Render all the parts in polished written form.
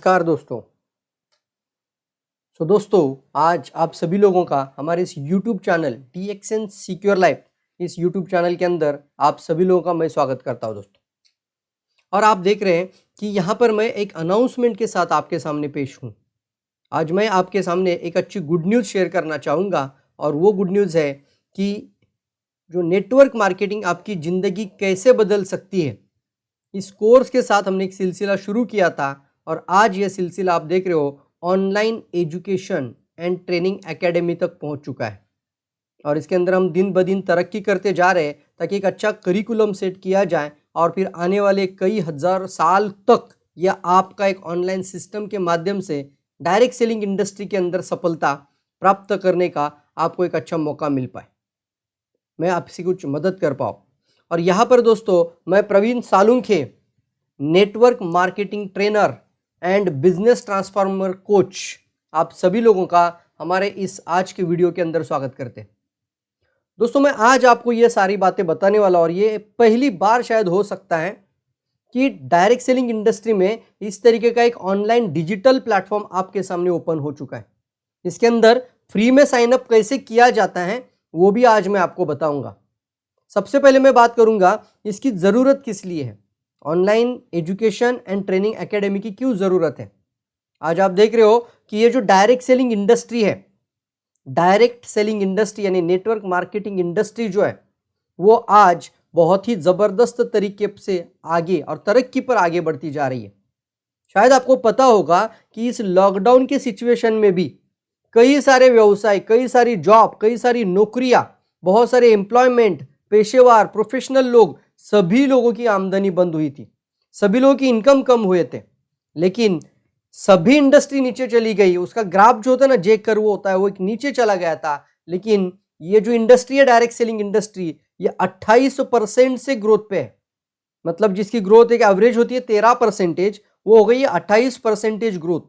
नमस्कार दोस्तों। दोस्तों आज आप सभी लोगों का हमारे इस YouTube channel DXN secure life इस YouTube चैनल के अंदर आप सभी लोगों का मैं स्वागत करता हूं दोस्तों। और आप देख रहे हैं कि यहाँ पर मैं एक अनाउंसमेंट के साथ आपके सामने पेश हूँ। आज मैं आपके सामने एक अच्छी गुड न्यूज़ शेयर करना चाहूँगा और वो गुड न्यूज़ है कि जो नेटवर्क मार्केटिंग आपकी ज़िंदगी कैसे बदल सकती है, इस कोर्स के साथ हमने एक सिलसिला शुरू किया था और आज ये सिलसिला आप देख रहे हो online education and training academy तक पहुंच चुका है। और इसके अंदर हम दिन ब दिन तरक्की करते जा रहे हैं ताकि एक अच्छा करिकुलम सेट किया जाए और फिर आने वाले कई हजार साल तक यह आपका एक ऑनलाइन सिस्टम के माध्यम से डायरेक्ट सेलिंग इंडस्ट्री के अंदर सफलता प्राप्त करने का आपको एक अच्छा मौका मिल पाए, मैं आपसे कुछ मदद कर पाऊँ। और यहाँ पर दोस्तों मैं Praveen Salunkhe, network marketing trainer and business transformer coach, आप सभी लोगों का हमारे इस आज के वीडियो के अंदर स्वागत करते हैं। दोस्तों मैं आज आपको ये सारी बातें बताने वाला और ये पहली बार शायद हो सकता है कि डायरेक्ट सेलिंग इंडस्ट्री में इस तरीके का एक ऑनलाइन डिजिटल प्लेटफॉर्म आपके सामने ओपन हो चुका है। इसके अंदर फ्री में साइन अप कैसे किया जाता है वो भी आज मैं आपको बताऊंगा। सबसे पहले मैं बात करूंगा इसकी ज़रूरत किस लिए है, online education and training academy की क्यों ज़रूरत है। आज आप देख रहे हो कि ये जो डायरेक्ट सेलिंग इंडस्ट्री है, डायरेक्ट सेलिंग इंडस्ट्री यानी नेटवर्क मार्केटिंग इंडस्ट्री जो है वो आज बहुत ही ज़बरदस्त तरीके से आगे और तरक्की पर आगे बढ़ती जा रही है। शायद आपको पता होगा कि इस लॉकडाउन के सिचुएशन में भी कई सारे व्यवसाय, कई सारी जॉब, कई सारी नौकरियां, बहुत सारे एम्प्लॉयमेंट, पेशेवर, प्रोफेशनल लोग, सभी लोगों की आमदनी बंद हुई थी, सभी लोगों की इनकम कम हुए थे, लेकिन सभी इंडस्ट्री नीचे चली गई। उसका ग्राफ जो होता है ना, जे कर्व होता है, वो एक नीचे चला गया था। लेकिन ये जो इंडस्ट्री है डायरेक्ट सेलिंग इंडस्ट्री, ये 28% से ग्रोथ पे है। मतलब जिसकी ग्रोथ एक एवरेज होती है 13%, वो हो गई है 28% ग्रोथ।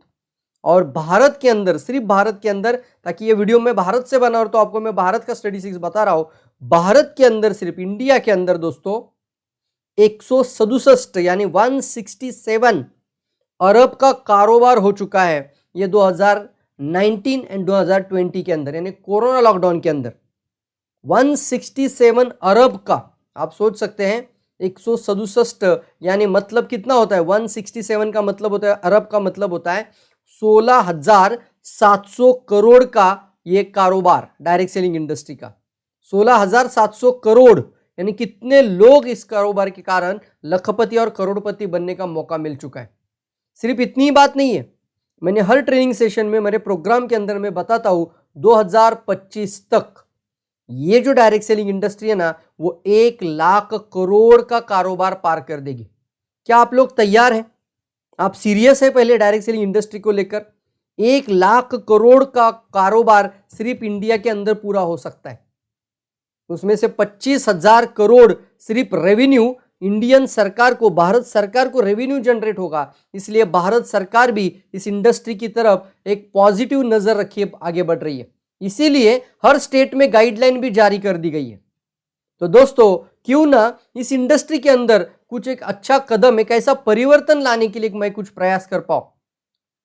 और भारत के अंदर, सिर्फ भारत के अंदर, ताकि ये वीडियो मैं भारत से बना और तो आपको मैं भारत का स्टैटिस्टिक्स बता रहा हूं, भारत के अंदर, सिर्फ इंडिया के अंदर दोस्तों 167 यानी 167 अरब का कारोबार हो चुका है ये 2019 एंड 2020 के अंदर, यानी कोरोना लॉकडाउन के अंदर 167 अरब का। आप सोच सकते हैं 167 यानी मतलब कितना होता है, 167 का मतलब होता है, अरब का मतलब होता है 16,700 करोड़ का ये कारोबार डायरेक्ट सेलिंग इंडस्ट्री का। 16,700 करोड़ यानी कितने लोग इस कारोबार के कारण लखपति और करोड़पति बनने का मौका मिल चुका है। सिर्फ इतनी बात नहीं है, मैंने हर ट्रेनिंग सेशन में, मेरे प्रोग्राम के अंदर मैं बताता हूं 2025 तक ये जो डायरेक्ट सेलिंग इंडस्ट्री है ना, वो 1 लाख करोड़ का कारोबार पार कर देगी। क्या आप लोग तैयार हैं? आप सीरियस है पहले डायरेक्ट सेलिंग इंडस्ट्री को लेकर? 1 लाख करोड़ का कारोबार सिर्फ इंडिया के अंदर पूरा हो सकता है। उसमें से 25,000 करोड़ सिर्फ रेवेन्यू इंडियन सरकार को, भारत सरकार को रेवेन्यू जनरेट होगा। इसलिए भारत सरकार भी इस इंडस्ट्री की तरफ एक पॉजिटिव नजर रखिए आगे बढ़ रही है। इसीलिए हर स्टेट में गाइडलाइन भी जारी कर दी गई है। तो दोस्तों क्यों ना इस इंडस्ट्री के अंदर कुछ एक अच्छा कदम, एक ऐसा परिवर्तन लाने के लिए मैं कुछ प्रयास कर पाऊं।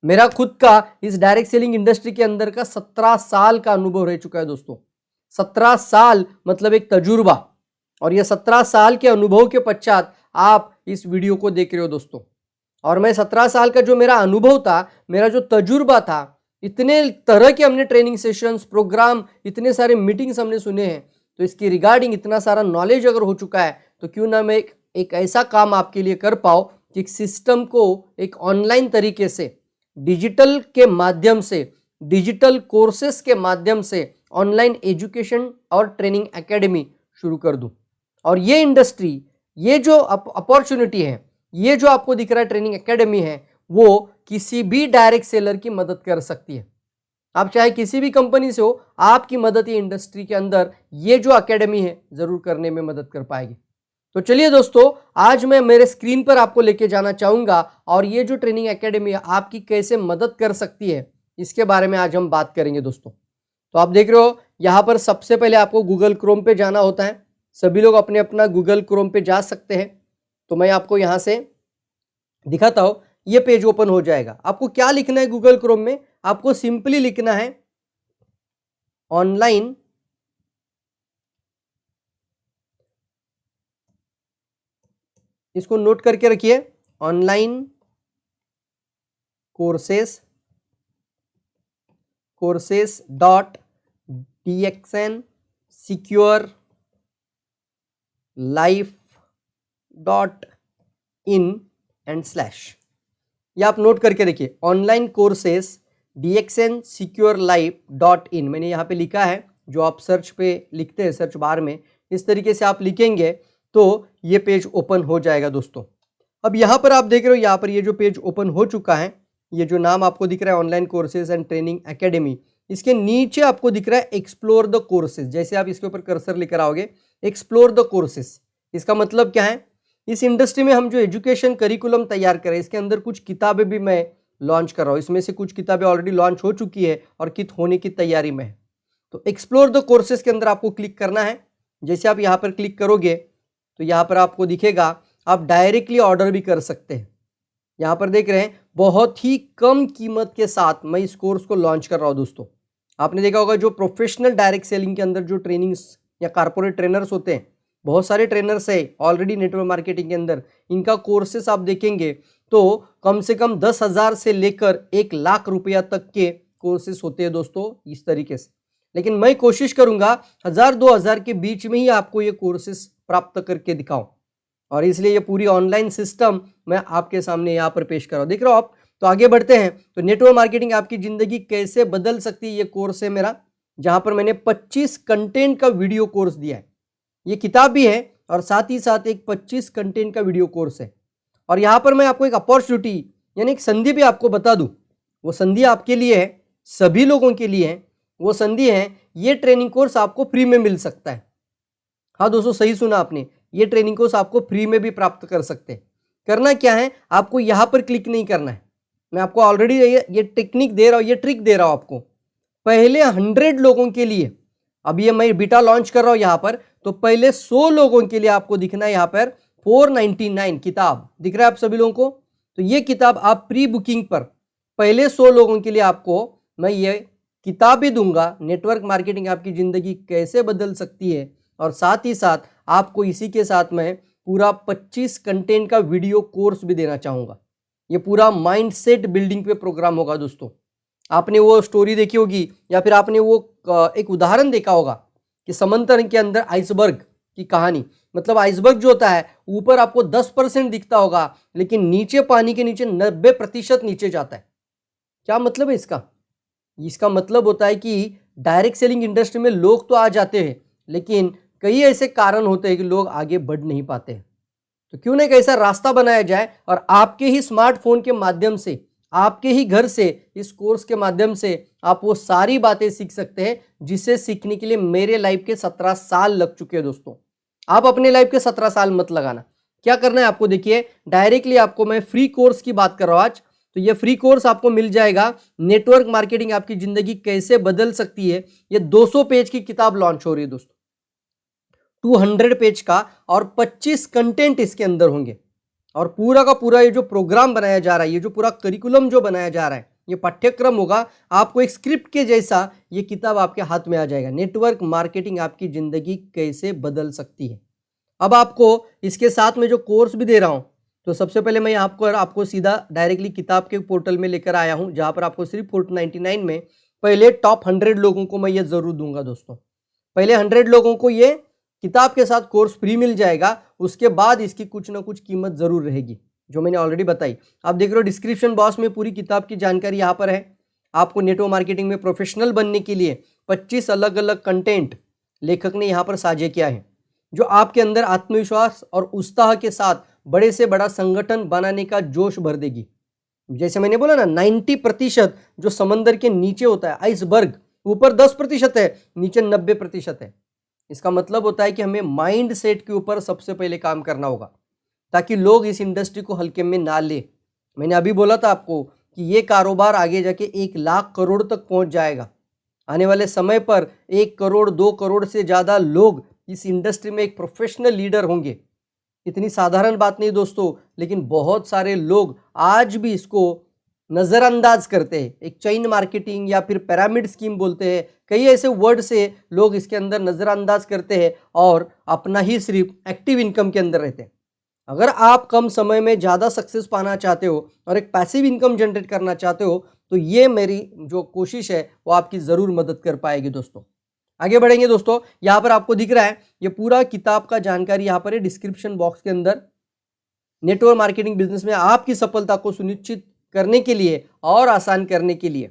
मेरा खुद का इस डायरेक्ट सेलिंग इंडस्ट्री के अंदर का 17 साल का अनुभव रह चुका है दोस्तों। 17 साल मतलब एक तजुर्बा, और ये 17 साल के अनुभव के पश्चात आप इस वीडियो को देख रहे हो दोस्तों। और मैं 17 साल का जो मेरा अनुभव था, मेरा जो तजुर्बा था, इतने तरह के हमने ट्रेनिंग सेशंस, प्रोग्राम, इतने सारे मीटिंग्स हमने सुने हैं, तो इसकी रिगार्डिंग इतना सारा नॉलेज अगर हो चुका है तो क्यों ना मैं एक ऐसा काम आपके लिए कर पाऊँ कि सिस्टम को एक ऑनलाइन तरीके से, डिजिटल के माध्यम से, डिजिटल कोर्सेस के माध्यम से ऑनलाइन एजुकेशन और ट्रेनिंग एकेडमी शुरू कर दूं। और ये इंडस्ट्री, ये जो अपॉर्चुनिटी है, ये जो आपको दिख रहा है ट्रेनिंग एकेडमी है, वो किसी भी डायरेक्ट सेलर की मदद कर सकती है। आप चाहे किसी भी कंपनी से हो, आपकी मदद ये इंडस्ट्री के अंदर ये जो एकेडमी है जरूर करने में मदद कर पाएगी। तो चलिए दोस्तों, आज मैं मेरे स्क्रीन पर आपको लेके जाना चाहूंगा और ये जो ट्रेनिंग एकेडमी है आपकी कैसे मदद कर सकती है, इसके बारे में आज हम बात करेंगे दोस्तों। तो आप देख रहे हो यहाँ पर सबसे पहले आपको गूगल क्रोम पे जाना होता है। सभी लोग अपने अपना गूगल क्रोम पे जा सकते हैं। तो मैं आपको यहाँ से दिखाता हूँ। ये पेज ओपन हो जाएगा। आपको क्या लिखना है गूगल क्रोम में, आपको सिंपली लिखना है ऑनलाइन इसको नोट करके रखिए, online courses dot DXN secure life dot in and slash, ये आप नोट करके रखिए, online courses DXN secure life dot in. मैंने यहाँ पे लिखा है, जो आप सर्च पे लिखते हैं सर्च बार में, इस तरीके से आप लिखेंगे तो ये पेज ओपन हो जाएगा दोस्तों। अब यहाँ पर आप देख रहे हो, यहाँ पर ये जो पेज ओपन हो चुका है, ये जो नाम आपको दिख रहा है online courses and training academy, इसके नीचे आपको दिख रहा है एक्सप्लोर द कोर्सेज। जैसे आप इसके ऊपर कर्सर लेकर आओगे, एक्सप्लोर द कोर्सेज, इसका मतलब क्या है, इस इंडस्ट्री में हम जो एजुकेशन करिकुलम तैयार करें, इसके अंदर कुछ किताबें भी मैं लॉन्च कर रहा हूँ। इसमें से कुछ किताबें ऑलरेडी लॉन्च हो चुकी है और कित होने की तैयारी में है। तो एक्सप्लोर द कोर्सेज के अंदर आपको क्लिक करना है। जैसे आप यहाँ पर क्लिक करोगे तो यहाँ पर आपको दिखेगा, आप डायरेक्टली ऑर्डर भी कर सकते हैं। यहाँ पर देख रहे हैं, बहुत ही कम कीमत के साथ मैं इस कोर्स को लॉन्च कर रहा हूँ दोस्तों। आपने देखा होगा, जो प्रोफेशनल डायरेक्ट सेलिंग के अंदर जो ट्रेनिंग्स या कारपोरेट ट्रेनर्स होते हैं, बहुत सारे ट्रेनर्स है ऑलरेडी नेटवर्क मार्केटिंग के अंदर, इनका कोर्सेस आप देखेंगे तो कम से कम 10,000 से लेकर 1,00,000 रुपया तक के कोर्सेस होते हैं दोस्तों, इस तरीके से। लेकिन मैं कोशिश करूंगा 1,000-2,000 के बीच में ही आपको ये कोर्सेस प्राप्त करके दिखाऊं, और इसलिए ये पूरी ऑनलाइन सिस्टम मैं आपके सामने यहाँ पर पेश कर रहा हूँ। देख रहे हो आप। तो आगे बढ़ते हैं। तो नेटवर्क मार्केटिंग आपकी जिंदगी कैसे बदल सकती है, ये कोर्स है मेरा, जहां पर मैंने 25 कंटेंट का वीडियो कोर्स दिया है। ये किताब भी है और साथ ही साथ एक 25 कंटेंट का वीडियो कोर्स है। और यहाँ पर मैं आपको एक अपॉर्चुनिटी यानी एक संधि भी आपको बता दूं, वो संधि आपके लिए है, सभी लोगों के लिए है। वो संधि है, ये ट्रेनिंग कोर्स आपको फ्री में मिल सकता है। हाँ दोस्तों, सही सुना आपने, ये ट्रेनिंग कोर्स आपको फ्री में भी प्राप्त कर सकते हैं। करना क्या है, आपको यहाँ पर क्लिक नहीं करना है। मैं आपको ऑलरेडी ये टेक्निक दे रहा हूँ, ये ट्रिक दे रहा हूँ आपको। पहले 100 लोगों के लिए, अब ये मैं बीटा लॉन्च कर रहा हूँ यहाँ पर, तो पहले 100 लोगों के लिए आपको दिखना है यहाँ पर 499 किताब दिख रहा है आप सभी लोगों को। तो ये किताब आप प्री बुकिंग पर पहले 100 लोगों के लिए आपको मैं ये किताब भी दूंगा, नेटवर्क मार्केटिंग आपकी जिंदगी कैसे बदल सकती है। और साथ ही साथ आपको इसी के साथ मैं पूरा 25 कंटेंट का वीडियो कोर्स भी देना चाहूंगा। ये पूरा माइंडसेट बिल्डिंग पे प्रोग्राम होगा दोस्तों। आपने वो स्टोरी देखी होगी या फिर आपने वो एक उदाहरण देखा होगा कि समंदर के अंदर आइसबर्ग की कहानी, मतलब आइसबर्ग जो होता है ऊपर आपको 10% दिखता होगा, लेकिन नीचे पानी के नीचे 90% नीचे जाता है। क्या मतलब है इसका? इसका मतलब होता है कि डायरेक्ट सेलिंग इंडस्ट्री में लोग तो आ जाते हैं, लेकिन कई ऐसे कारण होते हैं कि लोग आगे बढ़ नहीं पाते हैं। तो क्यों ना एक ऐसा रास्ता बनाया जाए और आपके ही स्मार्टफोन के माध्यम से, आपके ही घर से, इस कोर्स के माध्यम से आप वो सारी बातें सीख सकते हैं जिसे सीखने के लिए मेरे लाइफ के 17 साल लग चुके हैं दोस्तों। आप अपने लाइफ के 17 साल मत लगाना। क्या करना है आपको, देखिए डायरेक्टली आपको मैं फ्री कोर्स की बात कर रहा हूं आज। तो ये फ्री कोर्स आपको मिल जाएगा, नेटवर्क मार्केटिंग आपकी जिंदगी कैसे बदल सकती है। ये 200 पेज की किताब लॉन्च हो रही है दोस्तों, 200 पेज का, और 25 कंटेंट इसके अंदर होंगे। और पूरा का पूरा ये जो प्रोग्राम बनाया जा रहा है, ये जो पूरा करिकुलम जो बनाया जा रहा है, ये पाठ्यक्रम होगा, आपको एक स्क्रिप्ट के जैसा ये किताब आपके हाथ में आ जाएगा। नेटवर्क मार्केटिंग आपकी जिंदगी कैसे बदल सकती है। अब आपको इसके साथ में जो कोर्स भी दे रहा हूं, तो सबसे पहले मैं आपको सीधा डायरेक्टली किताब के पोर्टल में लेकर आया हूं, जहां पर आपको सिर्फ 499 में पहले टॉप 100 लोगों को मैं ये जरूर दूंगा दोस्तों। पहले 100 लोगों को ये किताब के साथ कोर्स फ्री मिल जाएगा, उसके बाद इसकी कुछ ना कुछ कीमत जरूर रहेगी, जो मैंने ऑलरेडी बताई। आप देख रहे हो डिस्क्रिप्शन बॉक्स में पूरी किताब की जानकारी यहाँ पर है। आपको नेटवर्क मार्केटिंग में प्रोफेशनल बनने के लिए 25 अलग अलग कंटेंट लेखक ने यहाँ पर साझे किया है, जो आपके अंदर आत्मविश्वास और उत्साह के साथ बड़े से बड़ा संगठन बनाने का जोश भर देगी। जैसे मैंने बोला ना, 90% जो समंदर के नीचे होता है आइसबर्ग, ऊपर 10% है, नीचे 90% है। इसका मतलब होता है कि हमें माइंड सेट के ऊपर सबसे पहले काम करना होगा, ताकि लोग इस इंडस्ट्री को हल्के में ना ले। मैंने अभी बोला था आपको कि ये कारोबार आगे जाके 1,00,000 करोड़ तक पहुंच जाएगा। आने वाले समय पर 1 करोड़ 2 करोड़ से ज़्यादा लोग इस इंडस्ट्री में एक प्रोफेशनल लीडर होंगे। इतनी साधारण बात नहीं दोस्तों, लेकिन बहुत सारे लोग आज भी इसको नज़रअंदाज करते हैं। एक चेन मार्केटिंग या फिर पिरामिड स्कीम बोलते हैं, कई ऐसे वर्ड से लोग इसके अंदर नज़रअंदाज करते हैं और अपना ही सिर्फ एक्टिव इनकम के अंदर रहते हैं। अगर आप कम समय में ज़्यादा सक्सेस पाना चाहते हो और एक पैसिव इनकम जनरेट करना चाहते हो, तो ये मेरी जो कोशिश है वो आपकी ज़रूर मदद कर पाएगी दोस्तों। आगे बढ़ेंगे दोस्तों, यहाँ पर आपको दिख रहा है ये पूरा किताब का जानकारी यहाँ पर है डिस्क्रिप्शन बॉक्स के अंदर। नेटवर्क मार्केटिंग बिजनेस में आपकी सफलता को सुनिश्चित करने के लिए और आसान करने के लिए,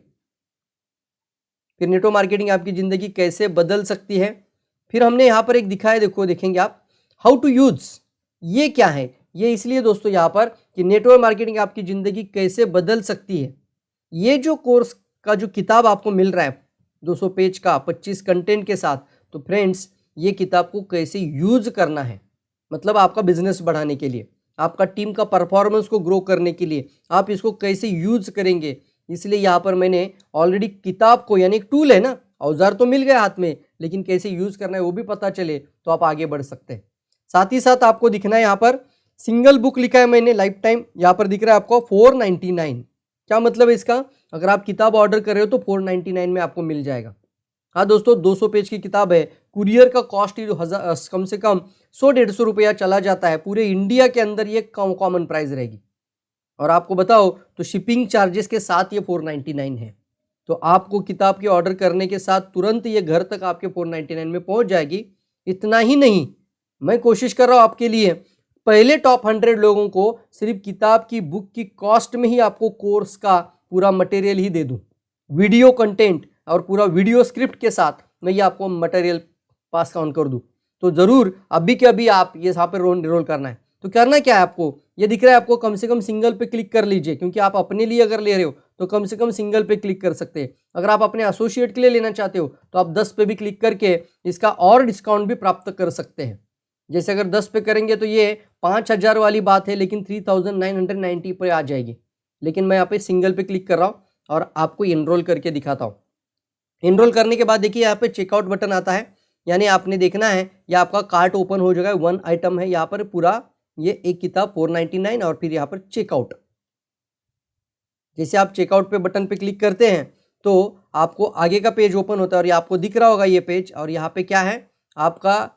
फिर नेटवर्क मार्केटिंग आपकी जिंदगी कैसे बदल सकती है। फिर हमने यहाँ पर एक दिखाया, देखो देखेंगे आप, हाउ टू यूज। ये क्या है? ये इसलिए दोस्तों यहाँ पर कि नेटवर्क मार्केटिंग आपकी जिंदगी कैसे बदल सकती है। ये जो कोर्स का जो किताब आपको मिल रहा है 200 पेज का 25 कंटेंट के साथ, तो फ्रेंड्स ये किताब को कैसे यूज करना है, मतलब आपका बिजनेस बढ़ाने के लिए, आपका टीम का परफॉर्मेंस को ग्रो करने के लिए आप इसको कैसे यूज करेंगे। इसलिए यहाँ पर मैंने ऑलरेडी किताब को, यानी एक टूल है ना, औजार तो मिल गया हाथ में, लेकिन कैसे यूज करना है वो भी पता चले तो आप आगे बढ़ सकते हैं। साथ ही साथ आपको दिखना है यहाँ पर सिंगल बुक लिखा है मैंने, लाइफ टाइम, यहाँ पर दिख रहा है आपको 499। क्या मतलब है इसका? अगर आप किताब ऑर्डर कर रहे हो तो 499 में आपको मिल जाएगा। हाँ दोस्तों, 200 पेज की किताब है, कुरियर का कॉस्ट ही कम से कम 100-150 रुपया चला जाता है। पूरे इंडिया के अंदर ये कॉमन प्राइस रहेगी। और आपको बताओ तो शिपिंग चार्जेस के साथ ये 499 है। तो आपको किताब के ऑर्डर करने के साथ तुरंत ये घर तक आपके 499 में पहुंच जाएगी। इतना ही नहीं, मैं कोशिश कर रहा हूं आपके लिए पहले टॉप 100 लोगों को सिर्फ किताब की बुक की कॉस्ट में ही आपको कोर्स का पूरा मटेरियल ही दे दूं, वीडियो कंटेंट और पूरा वीडियो स्क्रिप्ट के साथ मैं ये आपको मटेरियल पास ऑन कर दूं। तो ज़रूर अभी के अभी आप ये यहाँ पर रोल करना है। तो करना क्या है आपको, ये दिख रहा है आपको, कम से कम सिंगल पे क्लिक कर लीजिए, क्योंकि आप अपने लिए अगर ले रहे हो तो कम से कम सिंगल पे क्लिक कर सकते हैं। अगर आप अपने एसोसिएट के लिए लेना चाहते हो तो आप 10 पे भी क्लिक करके इसका और डिस्काउंट भी प्राप्त कर सकते हैं। जैसे अगर 10 पे करेंगे तो ये 5000 वाली बात है, लेकिन 3990 पे आ जाएगी। लेकिन मैं यहाँ पे सिंगल पे क्लिक कर रहा हूँ और आपको इनरोल करके दिखाता हूँ। इनरोल करने के बाद देखिए यहाँ पे चेकआउट बटन आता है, यानी आपने देखना है या आपका कार्ट ओपन हो जाएगा। 1 आइटम है यहाँ पर पूरा, ये एक किताब 499 और फिर यहाँ पर चेकआउट। जैसे आप चेकआउट पे बटन पे क्लिक करते हैं तो आपको आगे का पेज ओपन होता है और ये आपको दिख रहा होगा ये पेज। और यहाँ पे क्या है, आपका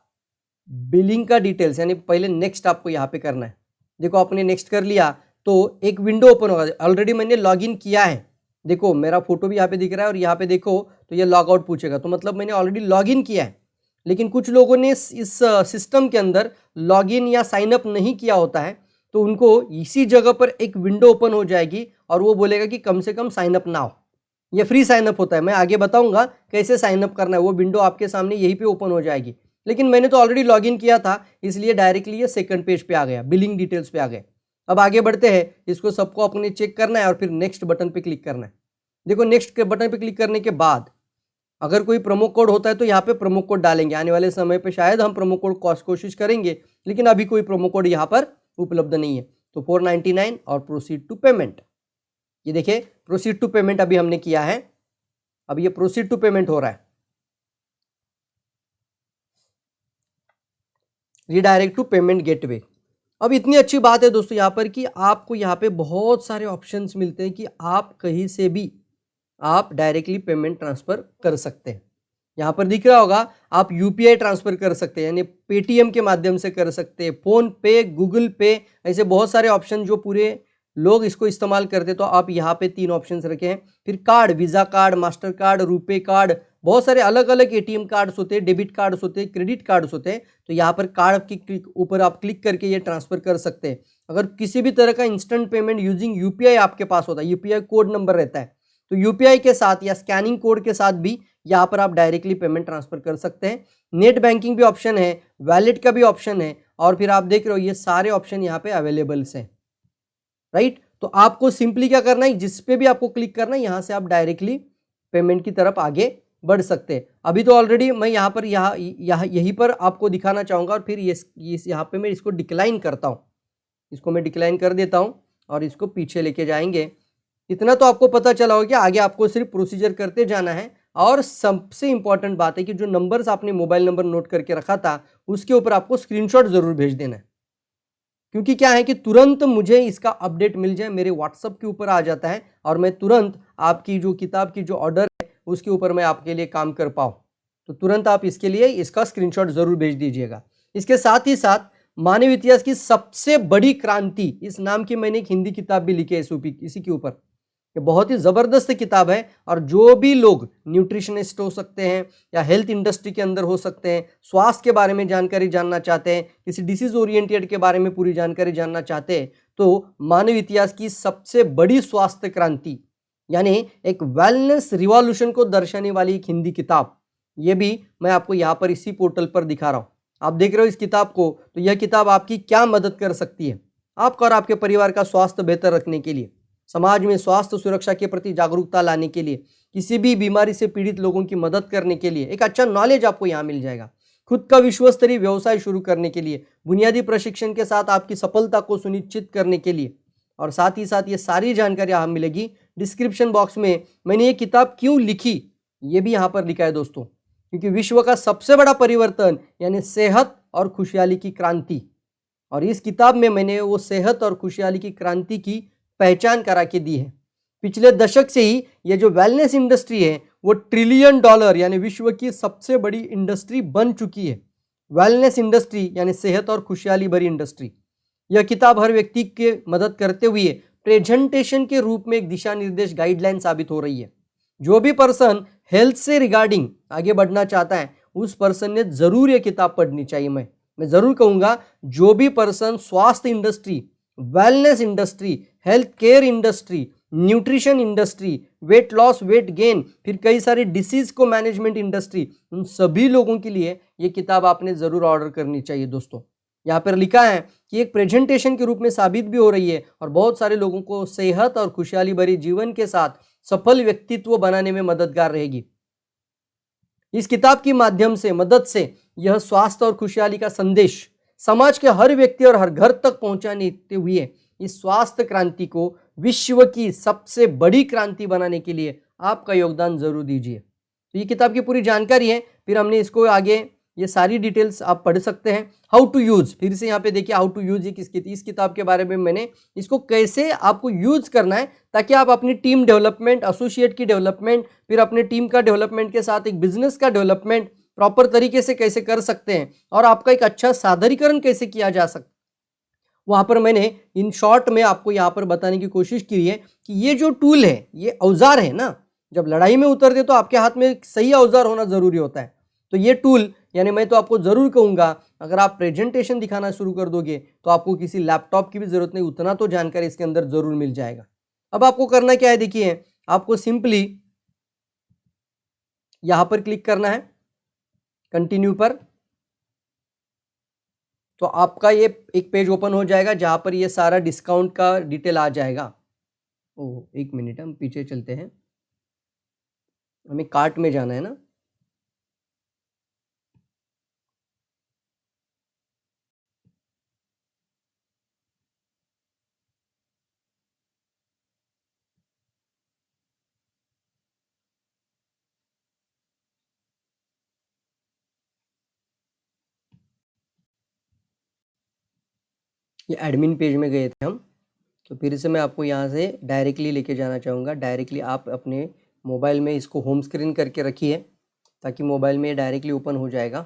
बिलिंग का डिटेल्स, यानी पहले नेक्स्ट आपको यहाँ पे करना है। देखो आपने नेक्स्ट कर लिया तो एक विंडो ओपन होगा। ऑलरेडी मैंने लॉगिन किया है, देखो मेरा फोटो भी यहाँ पे दिख रहा है और यहाँ पे देखो तो ये लॉग आउट पूछेगा, तो मतलब मैंने ऑलरेडी लॉगिन किया है। लेकिन कुछ लोगों ने इस सिस्टम के अंदर लॉगिन या साइन अप नहीं किया होता है, तो उनको इसी जगह पर एक विंडो ओपन हो जाएगी और वो बोलेगा कि कम से कम साइन अप नाउ। ये फ्री साइन अप होता है, मैं आगे बताऊंगा कैसे साइन अप करना है। वो विंडो आपके सामने यहीं पे ओपन हो जाएगी। लेकिन मैंने तो ऑलरेडी लॉगिन किया था, इसलिए डायरेक्टली ये सेकंड पेज पे आ गया, बिलिंग डिटेल्स पे आ गए। अब आगे बढ़ते हैं, इसको सबको अपने चेक करना है और फिर नेक्स्ट बटन पे क्लिक करना है। देखो नेक्स्ट के बटन पे क्लिक करने के बाद अगर कोई प्रोमो कोड होता है तो यहाँ पे प्रोमो कोड डालेंगे। आने वाले समय पे शायद हम प्रोमो कोड कोशिश करेंगे, लेकिन अभी कोई प्रोमो कोड यहाँ पर उपलब्ध नहीं है। तो 499 और प्रोसीड टू पेमेंट, ये देखिए प्रोसीड टू पेमेंट अभी हमने किया है। अब ये प्रोसीड टू पेमेंट हो रहा है, रीडायरेक्ट टू पेमेंट गेटवे। अब इतनी अच्छी बात है दोस्तों यहाँ पर कि आपको यहाँ पे बहुत सारे ऑप्शंस मिलते हैं कि आप कहीं से भी आप डायरेक्टली पेमेंट ट्रांसफर कर सकते हैं। यहाँ पर दिख रहा होगा आप यूपीआई ट्रांसफर कर सकते हैं, यानी पेटीएम के माध्यम से कर सकते हैं, फोन पे, गूगल पे, ऐसे बहुत सारे ऑप्शन जो पूरे लोग इसको इस्तेमाल करते हैं। तो आप यहाँ पे 3 ऑप्शंस रखे हैं। फिर card, visa card, master card, RuPay card, बहुत सारे अलग अलग एटीएम कार्ड्स होते हैं, डेबिट कार्ड्स होते हैं, क्रेडिट कार्ड्स होते हैं। तो यहाँ पर कार्ड के ऊपर आप क्लिक करके ये ट्रांसफर कर सकते हैं। अगर किसी भी तरह का इंस्टेंट पेमेंट यूजिंग यूपीआई आपके पास होता है, यूपीआई कोड नंबर रहता है, तो यूपीआई के साथ या स्कैनिंग कोड के साथ भी यहाँ पर आप डायरेक्टली पेमेंट ट्रांसफर कर सकते हैं। नेट बैंकिंग भी ऑप्शन है, वैलेट का भी ऑप्शन है, और फिर आप देख रहे हो ये सारे ऑप्शन यहाँ पे अवेलेबल्स हैं, राइट। तो आपको सिंपली क्या करना है, जिस पे भी आपको क्लिक करना है यहाँ से आप डायरेक्टली पेमेंट की तरफ आगे बढ़ सकते हैं। अभी तो ऑलरेडी मैं यहाँ पर यहीं पर आपको दिखाना चाहूँगा और फिर यहाँ पे मैं इसको डिक्लाइन करता हूँ। इसको मैं डिक्लाइन कर देता हूँ और इसको पीछे लेके जाएंगे। इतना तो आपको पता चला होगा कि आगे आपको सिर्फ प्रोसीजर करते जाना है। और सबसे इंपॉर्टेंट बात है कि जो नंबर्स आपने मोबाइल नंबर नोट करके रखा था उसके ऊपर आपको स्क्रीनशॉट जरूर भेज देना है। क्योंकि क्या है कि तुरंत मुझे इसका अपडेट मिल जाए, मेरे व्हाट्सएप के ऊपर आ जाता है और मैं तुरंत आपकी जो किताब की जो ऑर्डर है उसके ऊपर मैं आपके लिए काम कर पाऊँ। तो तुरंत आप इसके लिए इसका स्क्रीनशॉट ज़रूर भेज दीजिएगा। इसके साथ ही साथ मानव इतिहास की सबसे बड़ी क्रांति, इस नाम की मैंने एक हिंदी किताब भी लिखी है इसी के ऊपर। ये बहुत ही ज़बरदस्त किताब है और जो भी लोग न्यूट्रिशनिस्ट हो सकते हैं या हेल्थ इंडस्ट्री के अंदर हो सकते हैं, स्वास्थ्य के बारे में जानकारी जानना चाहते हैं, किसी डिसीज ओरिएंटेड के बारे में पूरी जानकारी जानना चाहते हैं, तो मानव इतिहास की सबसे बड़ी स्वास्थ्य क्रांति यानी एक वेलनेस रिवॉल्यूशन को दर्शाने वाली एक हिंदी किताब, ये भी मैं आपको यहाँ पर इसी पोर्टल पर दिखा रहा हूँ। आप देख रहे हो इस किताब को, तो यह किताब आपकी क्या मदद कर सकती है आपका और आपके परिवार का स्वास्थ्य बेहतर रखने के लिए, समाज में स्वास्थ्य सुरक्षा के प्रति जागरूकता लाने के लिए, किसी भी बीमारी से पीड़ित लोगों की मदद करने के लिए एक अच्छा नॉलेज आपको यहाँ मिल जाएगा। खुद का विश्व स्तरीय व्यवसाय शुरू करने के लिए, बुनियादी प्रशिक्षण के साथ आपकी सफलता को सुनिश्चित करने के लिए, और साथ ही साथ ये सारी जानकारी यहाँ मिलेगी। डिस्क्रिप्शन बॉक्स में मैंने ये किताब क्यों लिखी ये भी यहाँ पर लिखा है दोस्तों, क्योंकि विश्व का सबसे बड़ा परिवर्तन यानी सेहत और खुशहाली की क्रांति, और इस किताब में मैंने वो सेहत और खुशहाली की क्रांति की पहचान करा के दी है। पिछले दशक से ही ये जो वेलनेस इंडस्ट्री है वो ट्रिलियन डॉलर यानी विश्व की सबसे बड़ी इंडस्ट्री बन चुकी है। वेलनेस इंडस्ट्री यानी सेहत और खुशहाली भरी इंडस्ट्री। यह किताब हर व्यक्ति के मदद करते हुए प्रेजेंटेशन के रूप में एक दिशा निर्देश गाइडलाइन साबित हो रही है। जो भी पर्सन हेल्थ से रिगार्डिंग आगे बढ़ना चाहता है उस पर्सन ने जरूर यह किताब पढ़नी चाहिए। मैं जरूर कहूंगा जो भी पर्सन स्वास्थ्य industry, wellness industry, health care industry, nutrition industry, weight loss, weight gain, फिर कई सारे डिसीज को मैनेजमेंट इंडस्ट्री, उन सभी लोगों के लिए ये किताब आपने जरूर ऑर्डर करनी चाहिए दोस्तों। यहाँ पर लिखा है कि एक प्रेजेंटेशन के रूप में साबित भी हो रही है और बहुत सारे लोगों को सेहत और खुशहाली भरी जीवन के साथ सफल व्यक्तित्व बनाने में मददगार रहेगी। इस किताब की माध्यम से मदद से यह स्वास्थ्य और खुशहाली का संदेश समाज के हर व्यक्ति और हर घर तक पहुंचाने हुए इस स्वास्थ्य क्रांति को विश्व की सबसे बड़ी क्रांति बनाने के लिए आपका योगदान जरूर दीजिए। तो ये किताब की पूरी जानकारी है, फिर हमने इसको आगे ये सारी डिटेल्स आप पढ़ सकते हैं। हाउ टू यूज, फिर से यहाँ पे देखिए हाउ टू यूज इस किताब के बारे में मैंने इसको कैसे आपको यूज करना है ताकि आप अपनी टीम डेवलपमेंट, एसोसिएट की डेवलपमेंट, फिर अपने टीम का डेवलपमेंट के साथ एक बिजनेस का डेवलपमेंट प्रॉपर तरीके से कैसे कर सकते हैं और आपका एक अच्छा सादरीकरण कैसे किया जा सकता है, वहां पर मैंने इन शॉर्ट में आपको यहाँ पर बताने की कोशिश की है कि ये जो टूल है, ये औजार है ना, जब लड़ाई में उतरते तो आपके हाथ में एक सही औजार होना जरूरी होता है। तो ये टूल यानी मैं तो आपको जरूर कहूंगा अगर आप प्रेजेंटेशन दिखाना शुरू कर दोगे तो आपको किसी लैपटॉप की भी जरूरत नहीं, उतना तो जानकारी इसके अंदर जरूर मिल जाएगा। अब आपको करना क्या है, देखिए आपको सिंपली यहां पर क्लिक करना है कंटिन्यू पर, तो आपका ये एक पेज ओपन हो जाएगा जहां पर ये सारा डिस्काउंट का डिटेल आ जाएगा। ओह एक मिनट, हम पीछे चलते हैं, हमें कार्ट में जाना है ना। ये एडमिन पेज में गए थे हम, तो फिर से मैं आपको यहाँ से डायरेक्टली लेके जाना चाहूँगा। डायरेक्टली आप अपने मोबाइल में इसको होम स्क्रीन करके रखिए ताकि मोबाइल में डायरेक्टली ओपन हो जाएगा।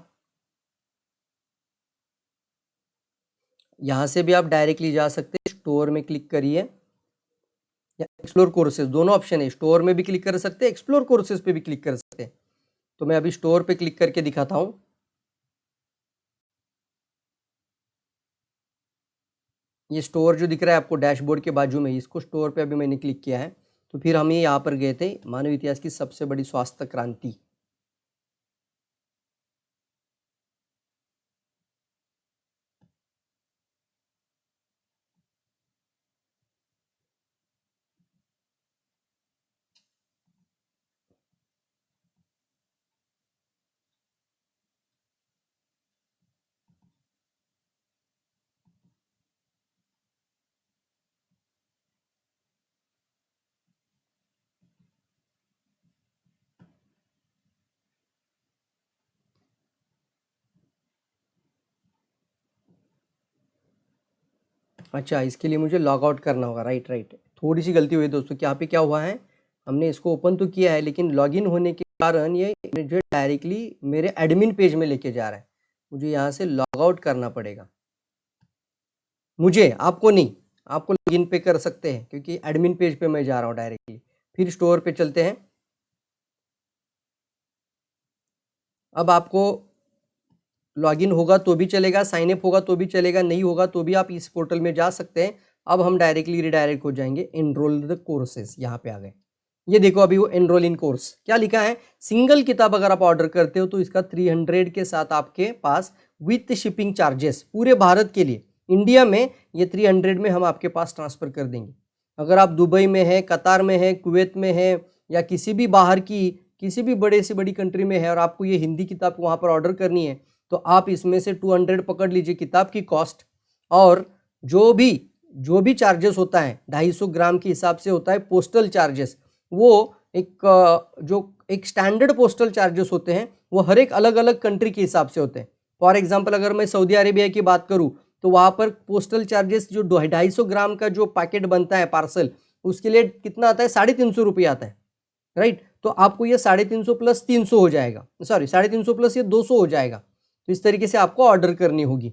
यहाँ से भी आप डायरेक्टली जा सकते हैं, स्टोर में क्लिक करिए या एक्सप्लोर कोर्सेज, दोनों ऑप्शन है, स्टोर में भी क्लिक कर सकते हैं, एक्सप्लोर कोर्सेज पे भी क्लिक कर सकते हैं। तो मैं अभी स्टोर पे क्लिक करके दिखाता हूँ। ये स्टोर जो दिख रहा है आपको डैशबोर्ड के बाजू में, इसको स्टोर पे अभी मैंने क्लिक किया है। तो फिर हम ये यहाँ पर गए थे, मानव इतिहास की सबसे बड़ी स्वास्थ्य क्रांति। अच्छा, इसके लिए मुझे लॉग आउट करना होगा, राइट राइट। थोड़ी सी गलती हुई दोस्तों कि यहाँ पे क्या हुआ है, हमने इसको ओपन तो किया है लेकिन लॉगिन होने के कारण ये मुझे डायरेक्टली मेरे एडमिन पेज में लेके जा रहा है। मुझे यहाँ से लॉग आउट करना पड़ेगा, मुझे, आपको नहीं। आपको लॉगिन पे कर सकते हैं क्योंकि एडमिन पेज पे मैं जा रहा हूँ डायरेक्टली। फिर स्टोर पे चलते हैं। अब आपको लॉगिन होगा तो भी चलेगा, साइन अप होगा तो भी चलेगा, नहीं होगा तो भी आप इस पोर्टल में जा सकते हैं। अब हम डायरेक्टली रिडायरेक्ट हो जाएंगे, एनरोल द कोर्सेज, यहाँ पे आ गए। ये देखो अभी वो एनरोल इन कोर्स क्या लिखा है, सिंगल किताब अगर आप ऑर्डर करते हो तो इसका 300 के साथ आपके पास विथ शिपिंग चार्जेस पूरे भारत के लिए, इंडिया में ये 300 में हम आपके पास ट्रांसफर कर देंगे। अगर आप दुबई में है, कतार में है, कुवैत में है, या किसी भी बाहर की किसी भी बड़े से बड़ी कंट्री में है और आपको ये हिंदी किताब वहाँ पर ऑर्डर करनी है तो आप इसमें से 200 पकड़ लीजिए किताब की कॉस्ट, और जो भी चार्जेस होता है 250 ग्राम के हिसाब से होता है पोस्टल चार्जेस, वो एक स्टैंडर्ड पोस्टल चार्जेस होते हैं वो हर एक अलग अलग कंट्री के हिसाब से होते हैं। फॉर एग्जांपल अगर मैं सऊदी अरेबिया की बात करूं तो वहाँ पर पोस्टल चार्जेस जो 250 ग्राम का जो पैकेट बनता है पार्सल, उसके लिए कितना आता है, 350 रुपये आता है, राइट। तो आपको ये 350 प्लस 300 हो जाएगा, सॉरी 350 प्लस ये 200 हो जाएगा। तो इस तरीके से आपको ऑर्डर करनी होगी,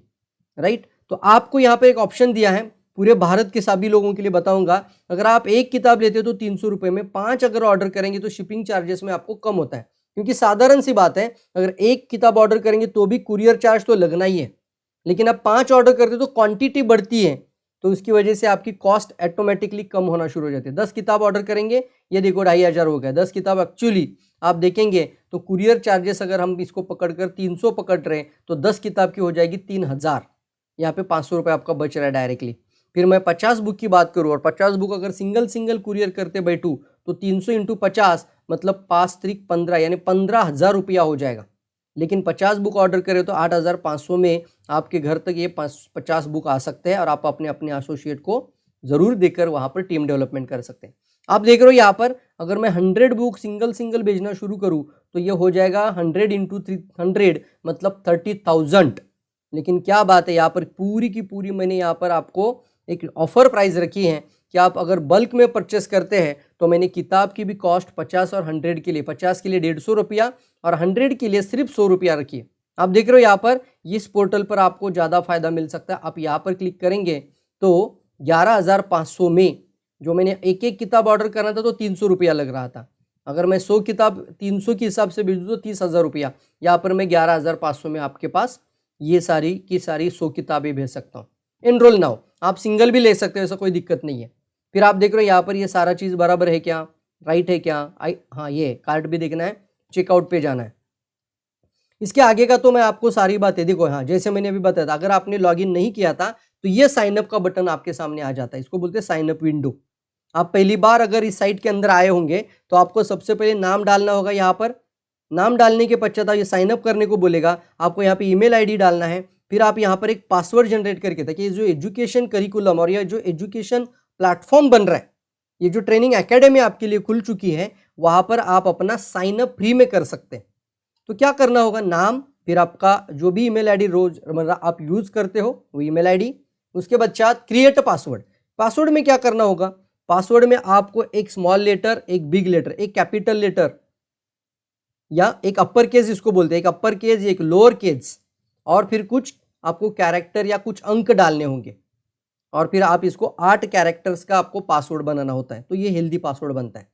राइट। तो आपको यहाँ पे एक ऑप्शन दिया है, पूरे भारत के सभी लोगों के लिए बताऊंगा। अगर आप एक किताब लेते हो तो 300 रुपये में, 5 अगर ऑर्डर करेंगे तो शिपिंग चार्जेस में आपको कम होता है, क्योंकि साधारण सी बात है अगर एक किताब ऑर्डर करेंगे तो भी कुरियर चार्ज तो लगना ही है, लेकिन अब 5 ऑर्डर करते तो क्वांटिटी बढ़ती है तो उसकी वजह से आपकी कॉस्ट ऑटोमेटिकली कम होना शुरू हो जाती है। 10 किताब ऑर्डर करेंगे, ये देखो 2500 हो गया। 10 किताब एक्चुअली आप देखेंगे तो कुरियर चार्जेस अगर हम इसको पकड़कर 300 पकड़ रहे हैं तो 10 किताब की हो जाएगी 3000, यहाँ पे 500 रुपये आपका बच रहा है डायरेक्टली। फिर मैं 50 बुक की बात करूँ और 50 बुक अगर सिंगल कुरियर करते बैठूँ तो 300 इंटू 50 मतलब 5 त्रिक 15 यानी 15,000 रुपया हो जाएगा। लेकिन 50 बुक ऑर्डर करें तो 8,500 में आपके घर तक ये 50 बुक आ सकते हैं और आप अपने अपने एसोसिएट को ज़रूर देकर वहाँ पर टीम डेवलपमेंट कर सकते हैं। आप देख रहे हो यहाँ पर अगर मैं 100 बुक सिंगल भेजना शुरू करूँ तो ये हो जाएगा 100 इंटू 300 मतलब 30,000। लेकिन क्या बात है, यहाँ पर पूरी की पूरी मैंने यहाँ पर आपको एक ऑफर प्राइस रखी है कि आप अगर बल्क में परचेस करते हैं तो मैंने किताब की भी कॉस्ट 50 और 100 के लिए, 50 के लिए 150 रुपया और 100 के लिए सिर्फ 100 रुपया रखिए। आप देख रहे हो यहाँ पर इस पोर्टल पर आपको ज़्यादा फायदा मिल सकता है। आप यहाँ पर क्लिक करेंगे तो 11,500 में जो मैंने एक किताब ऑर्डर करना था तो 300 रुपया लग रहा था, अगर मैं 100 किताब 300 के हिसाब से भेज दूँ तो 30,000 रुपया। यहाँ पर मैं 11,500 में आपके पास ये सारी की सारी 100 किताबें भेज सकता हूँ। एनरोल नाउ, आप सिंगल भी ले सकते हो, ऐसा कोई दिक्कत नहीं है। फिर आप देख रहे हो यहाँ पर ये सारा चीज़ बराबर है क्या, राइट है क्या, हाँ ये कार्ड भी देखना है, चेकआउट पे जाना है। इसके आगे का तो मैं आपको सारी बातें देखो, हाँ जैसे मैंने अभी बताया था अगर आपने लॉगिन नहीं किया था तो ये साइनअप का बटन आपके सामने आ जाता है, इसको बोलते हैं साइनअप विंडो। आप पहली बार अगर इस साइट के अंदर आए होंगे तो आपको सबसे पहले नाम डालना होगा। यहाँ पर नाम डालने के पश्चात ये साइनअप करने को बोलेगा, आपको यहाँ पे ईमेल आईडी डालना है। फिर आप यहाँ पर एक पासवर्ड जनरेट करके, ताकि जो एजुकेशन करिकुलम और या जो एजुकेशन प्लेटफॉर्म बन रहा है, ये जो ट्रेनिंग एकेडमी आपके लिए खुल चुकी है, वहाँ पर आप अपना साइनअप फ्री में कर सकते हैं। तो क्या करना होगा, नाम, फिर आपका जो भी ईमेल आईडी रोज मतलब आप यूज करते हो वो ईमेल आईडी, उसके पश्चात क्रिएट पासवर्ड। पासवर्ड में क्या करना होगा, पासवर्ड में आपको एक स्मॉल लेटर, एक बिग लेटर, एक कैपिटल लेटर या एक अपर केस इसको बोलते हैं, एक अपर केस एक लोअर केस, और फिर कुछ आपको कैरेक्टर या कुछ अंक डालने होंगे, और फिर आप इसको 8 कैरेक्टर्स का आपको पासवर्ड बनाना होता है। तो ये हेल्दी पासवर्ड बनता है।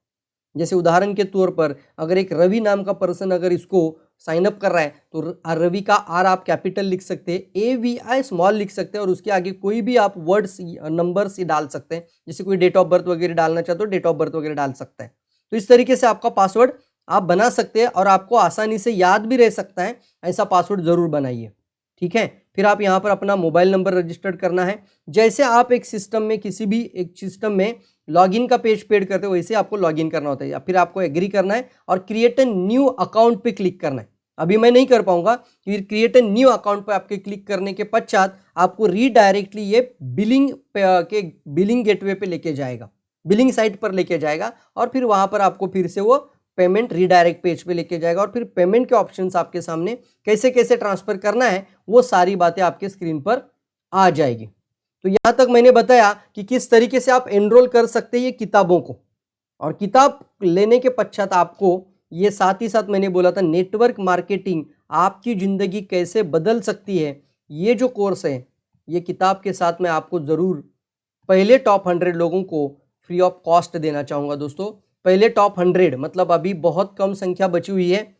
जैसे उदाहरण के तौर पर अगर एक रवि नाम का पर्सन अगर इसको साइन अप कर रहा है तो रवि का आर आप कैपिटल लिख सकते हैं, AVI स्मॉल लिख सकते हैं, और उसके आगे कोई भी आप वर्ड्स नंबर्स डाल सकते हैं। जैसे कोई डेट ऑफ बर्थ वगैरह डालना चाहते हो, डेट ऑफ बर्थ वगैरह डाल सकता है। तो इस तरीके से आपका पासवर्ड आप बना सकते हैं और आपको आसानी से याद भी रह सकता है। ऐसा पासवर्ड जरूर बनाइए, ठीक है। फिर आप यहाँ पर अपना मोबाइल नंबर रजिस्टर्ड करना है। जैसे आप एक सिस्टम में किसी भी एक सिस्टम में लॉगिन का पेज पेड करते हो वैसे आपको लॉगिन करना होता है। फिर आपको एग्री करना है और क्रिएट ए न्यू अकाउंट पे क्लिक करना है। अभी मैं नहीं कर पाऊंगा, फिर क्रिएट ए न्यू अकाउंट पे आपके क्लिक करने के पश्चात आपको रीडायरेक्टली ये बिलिंग गेटवे पे लेके जाएगा, बिलिंग साइट पर लेके जाएगा, और फिर वहां पर आपको फिर से वो पेमेंट रीडायरेक्ट पेज पे लेके जाएगा, और फिर पेमेंट के ऑप्शंस आपके सामने कैसे कैसे ट्रांसफर करना है वो सारी बातें आपके स्क्रीन पर आ जाएगी। तो यहाँ तक मैंने बताया कि किस तरीके से आप एनरोल कर सकते हैं ये किताबों को, और किताब लेने के पश्चात आपको ये साथ ही साथ मैंने बोला था नेटवर्क मार्केटिंग आपकी ज़िंदगी कैसे बदल सकती है, ये जो कोर्स है ये किताब के साथ मैं आपको ज़रूर पहले टॉप 100 लोगों को फ्री ऑफ कॉस्ट देना चाहूँगा दोस्तों। पहले टॉप 100 मतलब अभी बहुत कम संख्या बची हुई है,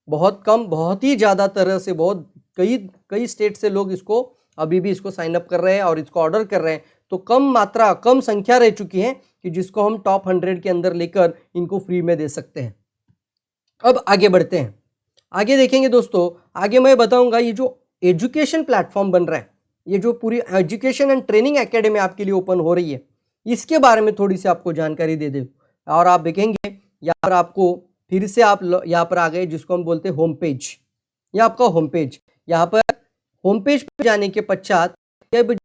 बहुत कम, बहुत ही ज़्यादा तरह से, बहुत कई स्टेट से लोग इसको अभी भी इसको साइन अप कर रहे हैं और इसको ऑर्डर कर रहे हैं। तो कम संख्या रह चुकी है कि जिसको हम टॉप 100 के अंदर लेकर इनको फ्री में दे सकते हैं। अब आगे बढ़ते हैं, आगे देखेंगे दोस्तों। आगे मैं बताऊंगा ये जो एजुकेशन प्लेटफॉर्म बन रहा है, ये जो पूरी एजुकेशन एंड ट्रेनिंग एकेडमी आपके लिए ओपन हो रही है, इसके बारे में थोड़ी सी आपको जानकारी दे दे। और आप देखेंगे यहाँ पर आपको फिर से आप यहाँ पर आ गए जिसको हम बोलते हैं होम पेज। यह आपका होम पेज, यहाँ पर होम पेज पर जाने के पश्चात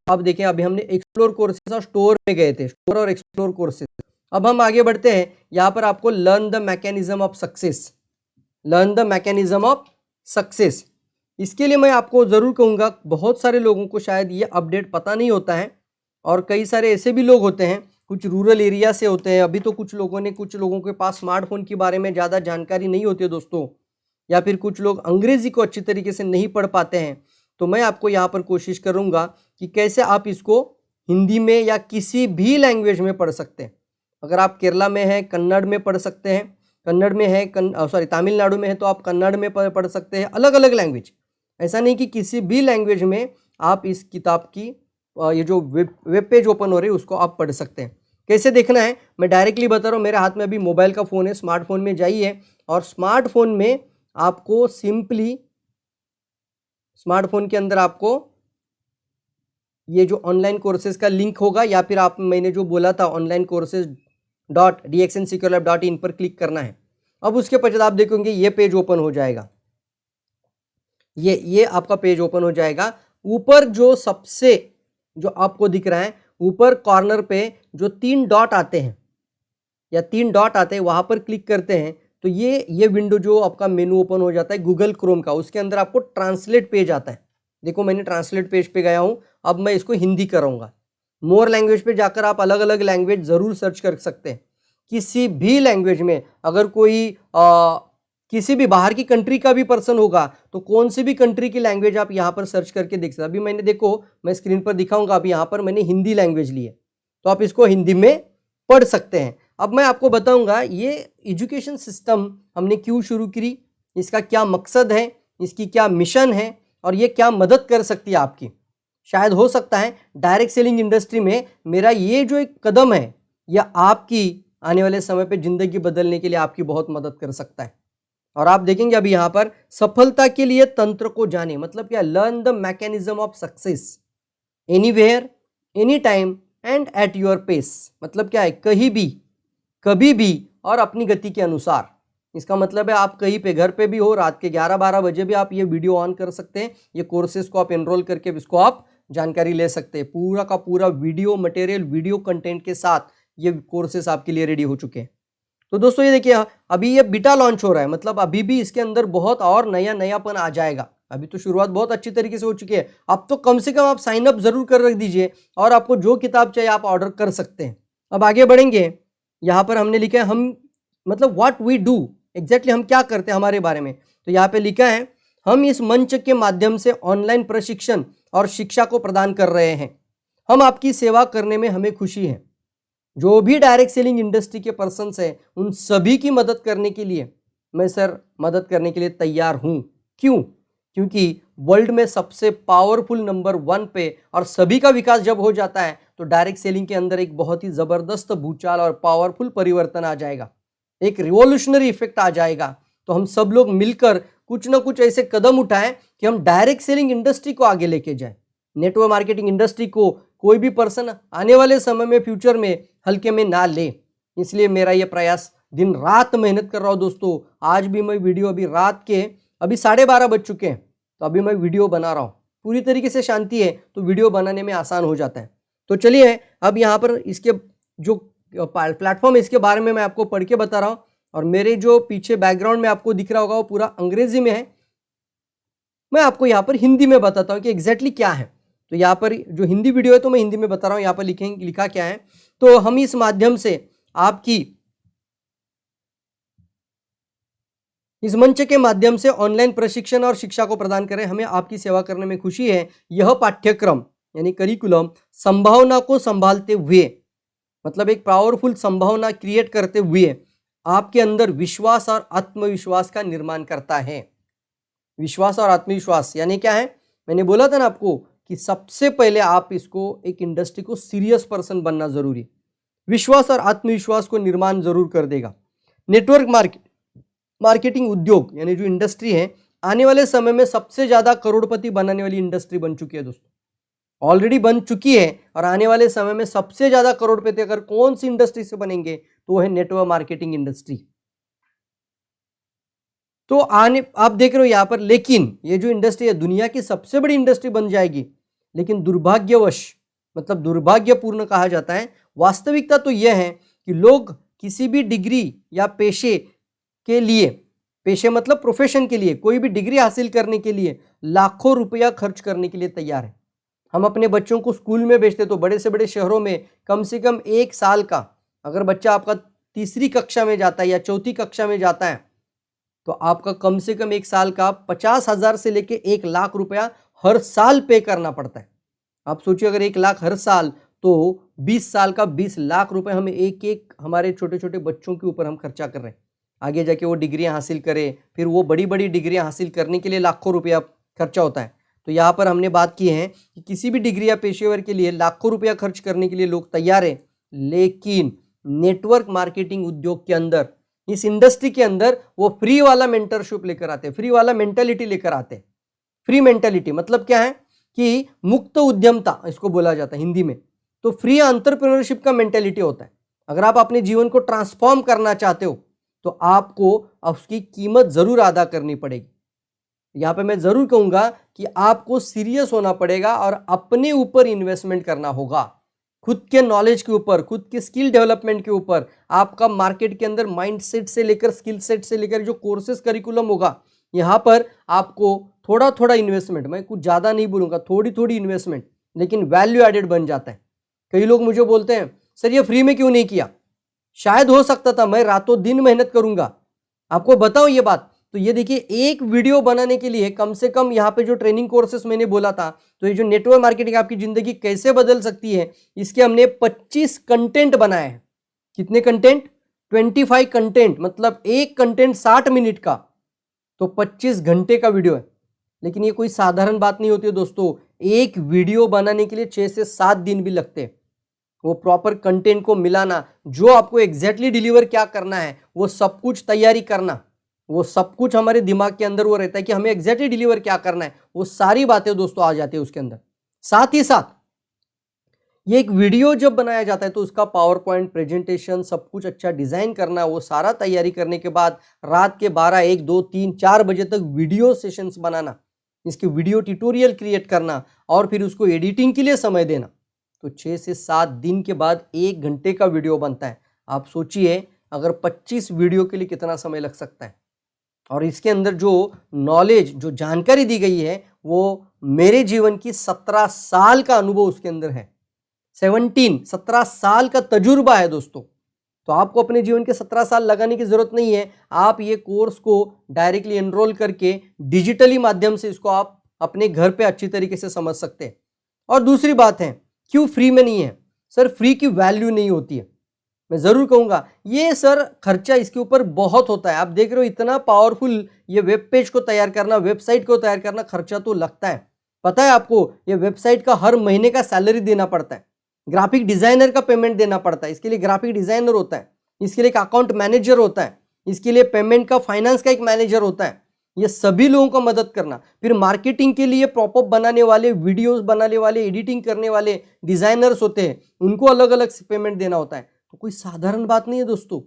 आप देखें अभी हमने एक्सप्लोर कोर्सेज और स्टोर में गए थे, स्टोर और एक्सप्लोर कोर्सेज। अब हम आगे बढ़ते हैं, यहाँ पर आपको learn the mechanism of success, learn the mechanism of success. इसके लिए मैं आपको ज़रूर कहूँगा, बहुत सारे लोगों को शायद ये अपडेट पता नहीं होता है, और कई सारे ऐसे भी लोग होते हैं, कुछ रूरल एरिया से होते हैं। अभी तो कुछ लोगों के पास स्मार्टफोन के बारे में ज़्यादा जानकारी नहीं होती है दोस्तों, या फिर कुछ लोग अंग्रेज़ी को अच्छी तरीके से नहीं पढ़ पाते हैं। तो मैं आपको यहाँ पर कोशिश करूँगा कि कैसे आप इसको हिंदी में या किसी भी लैंग्वेज में पढ़ सकते हैं। अगर आप केरला में हैं, कन्नड़ में पढ़ सकते हैं, कन्नड़ में है तमिलनाडु में है तो आप कन्नड़ में पढ़ सकते हैं, अलग अलग लैंग्वेज। ऐसा नहीं कि किसी भी लैंग्वेज में आप इस किताब की ये जो वेब पेज ओपन हो रही है उसको आप पढ़ सकते हैं। कैसे देखना है मैं डायरेक्टली बता रहा हूँ। मेरे हाथ में अभी मोबाइल का फ़ोन है, स्मार्टफोन में जाइए और स्मार्टफोन में आपको सिंपली स्मार्टफोन के अंदर आपको ये जो ऑनलाइन कोर्सेज का लिंक होगा, या फिर आप मैंने जो बोला था onlinecourses.dxnsecureLab.in पर क्लिक करना है। अब उसके पश्चात आप देखेंगे ये पेज ओपन हो जाएगा, ये आपका पेज ओपन हो जाएगा। ऊपर जो सबसे जो आपको दिख रहा है, ऊपर कॉर्नर पे जो 3 डॉट आते हैं या 3 डॉट आते हैं, वहां पर क्लिक करते हैं तो ये विंडो जो आपका मेनू ओपन हो जाता है गूगल क्रोम का, उसके अंदर आपको ट्रांसलेट पेज आता है। देखो मैंने ट्रांसलेट पेज पे गया हूं, अब मैं इसको हिंदी करूंगा। मोर लैंग्वेज पे जाकर आप अलग अलग लैंग्वेज ज़रूर सर्च कर सकते हैं। किसी भी लैंग्वेज में अगर कोई किसी भी बाहर की कंट्री का भी पर्सन होगा तो कौन सी भी कंट्री की लैंग्वेज आप यहाँ पर सर्च करके देख सकते हैं। अभी मैंने देखो मैं स्क्रीन पर दिखाऊंगा, अभी यहाँ पर मैंने हिंदी लैंग्वेज ली है तो आप इसको हिंदी में पढ़ सकते हैं। अब मैं आपको बताऊंगा ये एजुकेशन सिस्टम हमने क्यों शुरू की, इसका क्या मकसद है, इसकी क्या मिशन है और ये क्या मदद कर सकती है आपकी। शायद हो सकता है डायरेक्ट सेलिंग इंडस्ट्री में मेरा ये जो एक कदम है यह आपकी आने वाले समय पे ज़िंदगी बदलने के लिए आपकी बहुत मदद कर सकता है। और आप देखेंगे अभी यहाँ पर सफलता के लिए तंत्र को जाने, मतलब क्या, learn the mechanism of success anywhere any time and at your pace. मतलब क्या है, कहीं भी कभी भी और अपनी गति के अनुसार। इसका मतलब है आप कहीं पे घर पे भी हो, रात के 11-12 बजे भी आप ये वीडियो ऑन कर सकते हैं, ये कोर्सेज को आप एनरोल करके इसको आप जानकारी ले सकते हैं। पूरा का पूरा वीडियो मटेरियल, वीडियो कंटेंट के साथ ये कोर्सेज आपके लिए रेडी हो चुके हैं। तो दोस्तों ये देखिए अभी ये बीटा लॉन्च हो रहा है, मतलब अभी भी इसके अंदर बहुत और नयापन आ जाएगा। अभी तो शुरुआत बहुत अच्छी तरीके से हो चुकी है, अब तो कम से कम आप साइन अप जरूर कर रख दीजिए और आपको जो किताब चाहिए आप ऑर्डर कर सकते हैं। अब आगे बढ़ेंगे, यहाँ पर हमने लिखा है हम मतलब व्हाट वी डू, एग्जैक्टली हम क्या करते हैं हमारे बारे में। तो यहाँ पे लिखा है हम इस मंच के माध्यम से ऑनलाइन प्रशिक्षण और शिक्षा को प्रदान कर रहे हैं। हम आपकी सेवा करने में हमें खुशी है। जो भी डायरेक्ट सेलिंग इंडस्ट्री के पर्सन्स हैं उन सभी की मदद करने के लिए मैं मदद करने के लिए तैयार हूं। क्यों? क्योंकि वर्ल्ड में सबसे पावरफुल नंबर 1 पे और सभी का विकास जब हो जाता है तो डायरेक्ट सेलिंग के अंदर एक बहुत ही जबरदस्त भूचाल और पावरफुल परिवर्तन आ जाएगा, एक रिवॉल्यूशनरी इफेक्ट आ जाएगा। तो हम सब लोग मिलकर कुछ ना कुछ ऐसे कदम उठाएं कि हम डायरेक्ट सेलिंग इंडस्ट्री को आगे लेके जाएं। नेटवर्क मार्केटिंग इंडस्ट्री को कोई भी पर्सन आने वाले समय में फ्यूचर में हल्के में ना ले, इसलिए मेरा ये प्रयास दिन रात मेहनत कर रहा हूँ दोस्तों। आज भी मैं वीडियो अभी 12:30 बज चुके हैं तो अभी मैं वीडियो बना रहा हूँ। पूरी तरीके से शांति है तो वीडियो बनाने में आसान हो जाता है। तो चलिए अब यहाँ पर इसके जो प्लेटफॉर्म है इसके बारे में मैं आपको पढ़ के बता रहा हूँ, और मेरे जो पीछे बैकग्राउंड में आपको दिख रहा होगा वो पूरा अंग्रेजी में है। मैं आपको यहाँ पर हिंदी में बताता हूँ कि एग्जैक्टली क्या है। तो यहाँ पर जो हिंदी वीडियो है तो मैं हिंदी में बता रहा हूँ, यहाँ पर लिखा क्या है। तो हम इस माध्यम से आपकी इस मंच के माध्यम से ऑनलाइन प्रशिक्षण और शिक्षा को प्रदान करें। हमें आपकी सेवा करने में खुशी है। यह पाठ्यक्रम यानी करिकुलम संभावना को संभालते हुए, मतलब एक पावरफुल संभावना क्रिएट करते हुए आपके अंदर विश्वास और आत्मविश्वास का निर्माण करता है। विश्वास और आत्मविश्वास यानी क्या है? मैंने बोला था ना आपको कि सबसे पहले आप इसको एक इंडस्ट्री को सीरियस पर्सन बनना जरूरी। विश्वास और आत्मविश्वास को निर्माण जरूर कर देगा। नेटवर्क मार्केटिंग उद्योग यानी जो इंडस्ट्री है, आने वाले समय में सबसे ज्यादा करोड़पति बनाने वाली इंडस्ट्री बन चुकी है दोस्तों, ऑलरेडी बन चुकी है। और आने वाले समय में सबसे ज्यादा करोड़पति अगर कौन सी इंडस्ट्री से बनेंगे तो वो है नेटवर्क मार्केटिंग इंडस्ट्री। तो आप देख रहे हो यहां पर, लेकिन ये जो इंडस्ट्री है दुनिया की सबसे बड़ी इंडस्ट्री बन जाएगी, लेकिन दुर्भाग्यवश, मतलब दुर्भाग्यपूर्ण कहा जाता है, वास्तविकता तो यह है कि लोग किसी भी डिग्री या पेशे के लिए, पेशे मतलब प्रोफेशन के लिए, कोई भी डिग्री हासिल करने के लिए लाखों रुपया खर्च करने के लिए तैयार है। हम अपने बच्चों को स्कूल में भेजते तो बड़े से बड़े शहरों में कम से कम 1 साल का, अगर बच्चा आपका तीसरी कक्षा में जाता है या चौथी कक्षा में जाता है तो आपका कम से कम 1 साल का 50,000 से लेके 1 लाख रुपया हर साल पे करना पड़ता है। आप सोचिए अगर 1 लाख हर साल, तो 20 साल का 20 लाख रुपए हमें एक एक हमारे छोटे छोटे बच्चों के ऊपर हम खर्चा कर रहे हैं। आगे जाके वो डिग्रियां हासिल करें, फिर वो बड़ी बड़ी डिग्रियां हासिल करने के लिए लाखों रुपया खर्चा होता है। तो यहाँ पर हमने बात की है कि किसी भी डिग्री या पेशेवर के लिए लाखों रुपया खर्च करने के लिए लोग तैयार हैं, लेकिन नेटवर्क मार्केटिंग उद्योग के अंदर, इस इंडस्ट्री के अंदर वो फ्री वाला मेंटरशिप लेकर आते हैं, फ्री वाला मेंटालिटी लेकर आते हैं। फ्री मेंटालिटी मतलब क्या है कि मुक्त उद्यमता इसको बोला जाता है हिंदी में। तो फ्री एंटरप्रेन्योरशिप का मेंटालिटी होता है। अगर आप अपने जीवन को ट्रांसफॉर्म करना चाहते हो तो आपको उसकी कीमत जरूर अदा करनी पड़ेगी। यहाँ पे मैं जरूर कहूंगा कि आपको सीरियस होना पड़ेगा और अपने ऊपर इन्वेस्टमेंट करना होगा, खुद के नॉलेज के ऊपर, खुद के स्किल डेवलपमेंट के ऊपर। आपका मार्केट के अंदर माइंडसेट से लेकर स्किल सेट से लेकर जो कोर्सेज करिकुलम होगा, यहाँ पर आपको थोड़ा थोड़ा इन्वेस्टमेंट, मैं कुछ ज़्यादा नहीं बोलूँगा, थोड़ी थोड़ी इन्वेस्टमेंट, लेकिन वैल्यू एडेड बन जाता है। कई लोग मुझे बोलते हैं सर ये फ्री में क्यों नहीं किया? शायद हो सकता था, मैं रातों दिन मेहनत करूंगा, आपको बताऊं ये बात। तो ये देखिए, एक वीडियो बनाने के लिए कम से कम यहाँ पे जो ट्रेनिंग कोर्सेस मैंने बोला था, तो ये जो नेटवर्क मार्केटिंग आपकी जिंदगी कैसे बदल सकती है, इसके हमने 25 कंटेंट बनाए हैं। कितने कंटेंट? 25 कंटेंट, मतलब एक कंटेंट 60 मिनट का, तो 25 घंटे का वीडियो है। लेकिन ये कोई साधारण बात नहीं होती है दोस्तों। एक वीडियो बनाने के लिए 6 से 7 दिन भी लगते हैं। वो प्रॉपर कंटेंट को मिलाना, जो आपको एग्जैक्टली डिलीवर क्या करना है, वो सब कुछ तैयारी करना, वो सब कुछ हमारे दिमाग के अंदर वो रहता है कि हमें एग्जैक्टली डिलीवर क्या करना है, वो सारी बातें दोस्तों आ जाती है उसके अंदर। साथ ही साथ ये एक वीडियो जब बनाया जाता है तो उसका पावर पॉइंट प्रेजेंटेशन सब कुछ अच्छा डिजाइन करना, वो सारा तैयारी करने के बाद रात के 12, 1, 2, 3, 4 बजे तक वीडियो सेशंस बनाना, इसकी वीडियो ट्यूटोरियल क्रिएट करना और फिर उसको एडिटिंग के लिए समय देना, तो 6 से 7 दिन के बाद 1 घंटे का वीडियो बनता है। आप सोचिए अगर 25 वीडियो के लिए कितना समय लग सकता है। और इसके अंदर जो नॉलेज, जो जानकारी दी गई है, वो मेरे जीवन की 17 साल का अनुभव उसके अंदर है। 17 साल का तजुर्बा है दोस्तों। तो आपको अपने जीवन के 17 साल लगाने की जरूरत नहीं है। आप ये कोर्स को डायरेक्टली एनरोल करके डिजिटली माध्यम से इसको आप अपने घर पे अच्छी तरीके से समझ सकते हैं। और दूसरी बात है, क्यों फ्री में नहीं है? सर फ्री की वैल्यू नहीं होती है। मैं जरूर कहूंगा ये सर खर्चा इसके ऊपर बहुत होता है। आप देख रहे हो इतना पावरफुल ये वेब पेज को तैयार करना, वेबसाइट को तैयार करना, खर्चा तो लगता है। पता है आपको, ये वेबसाइट का हर महीने का सैलरी देना पड़ता है, ग्राफिक डिजाइनर का पेमेंट देना पड़ता है, इसके लिए ग्राफिक डिजाइनर होता है, इसके लिए एक अकाउंट मैनेजर होता है, इसके लिए पेमेंट का, फाइनेंस का एक मैनेजर होता है। ये सभी लोगों को मदद करना, फिर मार्केटिंग के लिए पॉपअप बनाने वाले, वीडियोस बनाने वाले, एडिटिंग करने वाले डिजाइनर्स होते हैं, उनको अलग अलग पेमेंट देना होता है। तो कोई साधारण बात नहीं है दोस्तों,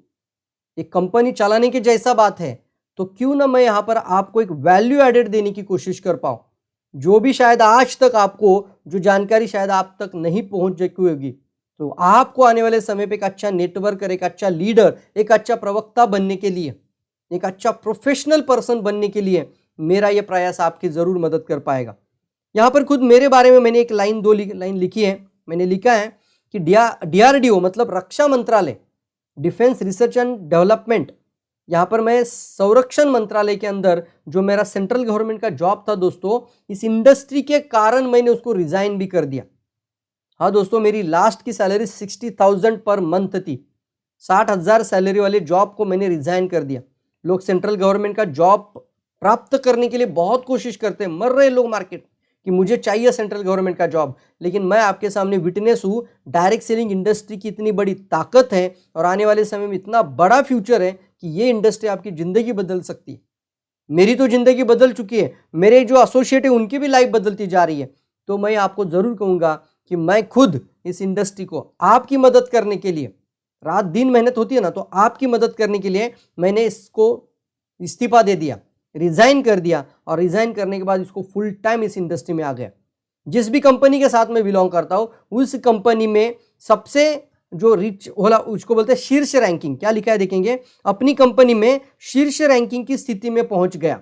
एक कंपनी चलाने के जैसा बात है। तो क्यों ना मैं यहाँ पर आपको एक वैल्यू एडेड देने की कोशिश कर पाऊं, जो भी शायद आज तक आपको, जो जानकारी शायद आप तक नहीं पहुंच चुकी होगी। तो आपको आने वाले समय पे एक अच्छा नेटवर्कर, एक अच्छा लीडर, एक अच्छा प्रवक्ता बनने के लिए, एक अच्छा प्रोफेशनल पर्सन बनने के लिए मेरा यह प्रयास आपकी जरूर मदद कर पाएगा। यहाँ पर खुद मेरे बारे में मैंने एक लाइन, दो लाइन लिखी है। मैंने लिखा है कि DRDO मतलब रक्षा मंत्रालय, डिफेंस रिसर्च एंड डेवलपमेंट, यहाँ पर मैं संरक्षण मंत्रालय के अंदर जो मेरा सेंट्रल गवर्नमेंट का जॉब था दोस्तों, इस इंडस्ट्री के कारण मैंने उसको रिजाइन भी कर दिया। हाँ दोस्तों, मेरी लास्ट की सैलरी 60,000 पर मंथ थी। 60,000 सैलरी वाले जॉब को मैंने रिजाइन कर दिया। लोग सेंट्रल गवर्नमेंट का जॉब प्राप्त करने के लिए बहुत कोशिश करते हैं, मर रहे लोग मार्केट कि मुझे चाहिए सेंट्रल गवर्नमेंट का जॉब, लेकिन मैं आपके सामने विटनेस हूँ, डायरेक्ट सेलिंग इंडस्ट्री की इतनी बड़ी ताकत है और आने वाले समय में इतना बड़ा फ्यूचर है कि ये इंडस्ट्री आपकी ज़िंदगी बदल सकती है। मेरी तो ज़िंदगी बदल चुकी है, मेरे जो एसोसिएट है उनकी भी लाइफ बदलती जा रही है। तो मैं आपको ज़रूर कहूँगा कि मैं खुद इस इंडस्ट्री को आपकी मदद करने के लिए, रात दिन मेहनत होती है ना, तो आपकी मदद करने के लिए मैंने इसको इस्तीफा दे दिया, रिज़ाइन कर दिया, और रिज़ाइन करने के बाद इसको फुल टाइम इस इंडस्ट्री में आ गया। जिस भी कंपनी के साथ मैं बिलोंग करता हूँ, उस कंपनी में सबसे जो रिच होला उसको बोलते हैं शीर्ष रैंकिंग। क्या लिखा है देखेंगे, अपनी कंपनी में शीर्ष रैंकिंग की स्थिति में पहुंच गया।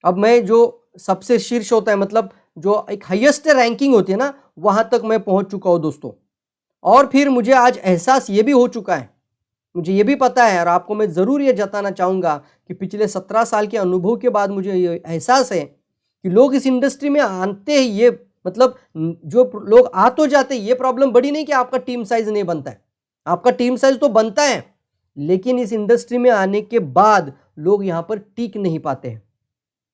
अब मैं जो सबसे शीर्ष होता है, मतलब जो एक हाईएस्ट रैंकिंग होती है ना, वहां तक मैं पहुंच चुका हूं दोस्तों। और फिर मुझे आज एहसास ये भी हो चुका है, मुझे ये भी पता है, और आपको मैं ज़रूर ये जताना चाहूँगा कि पिछले 17 साल के अनुभव के बाद मुझे ये एहसास है कि लोग इस इंडस्ट्री में आते ही, ये मतलब जो लोग आ तो जाते, ये प्रॉब्लम बड़ी नहीं कि आपका टीम साइज नहीं बनता है, आपका टीम साइज तो बनता है, लेकिन इस इंडस्ट्री में आने के बाद लोग यहाँ पर टिक नहीं पाते हैं।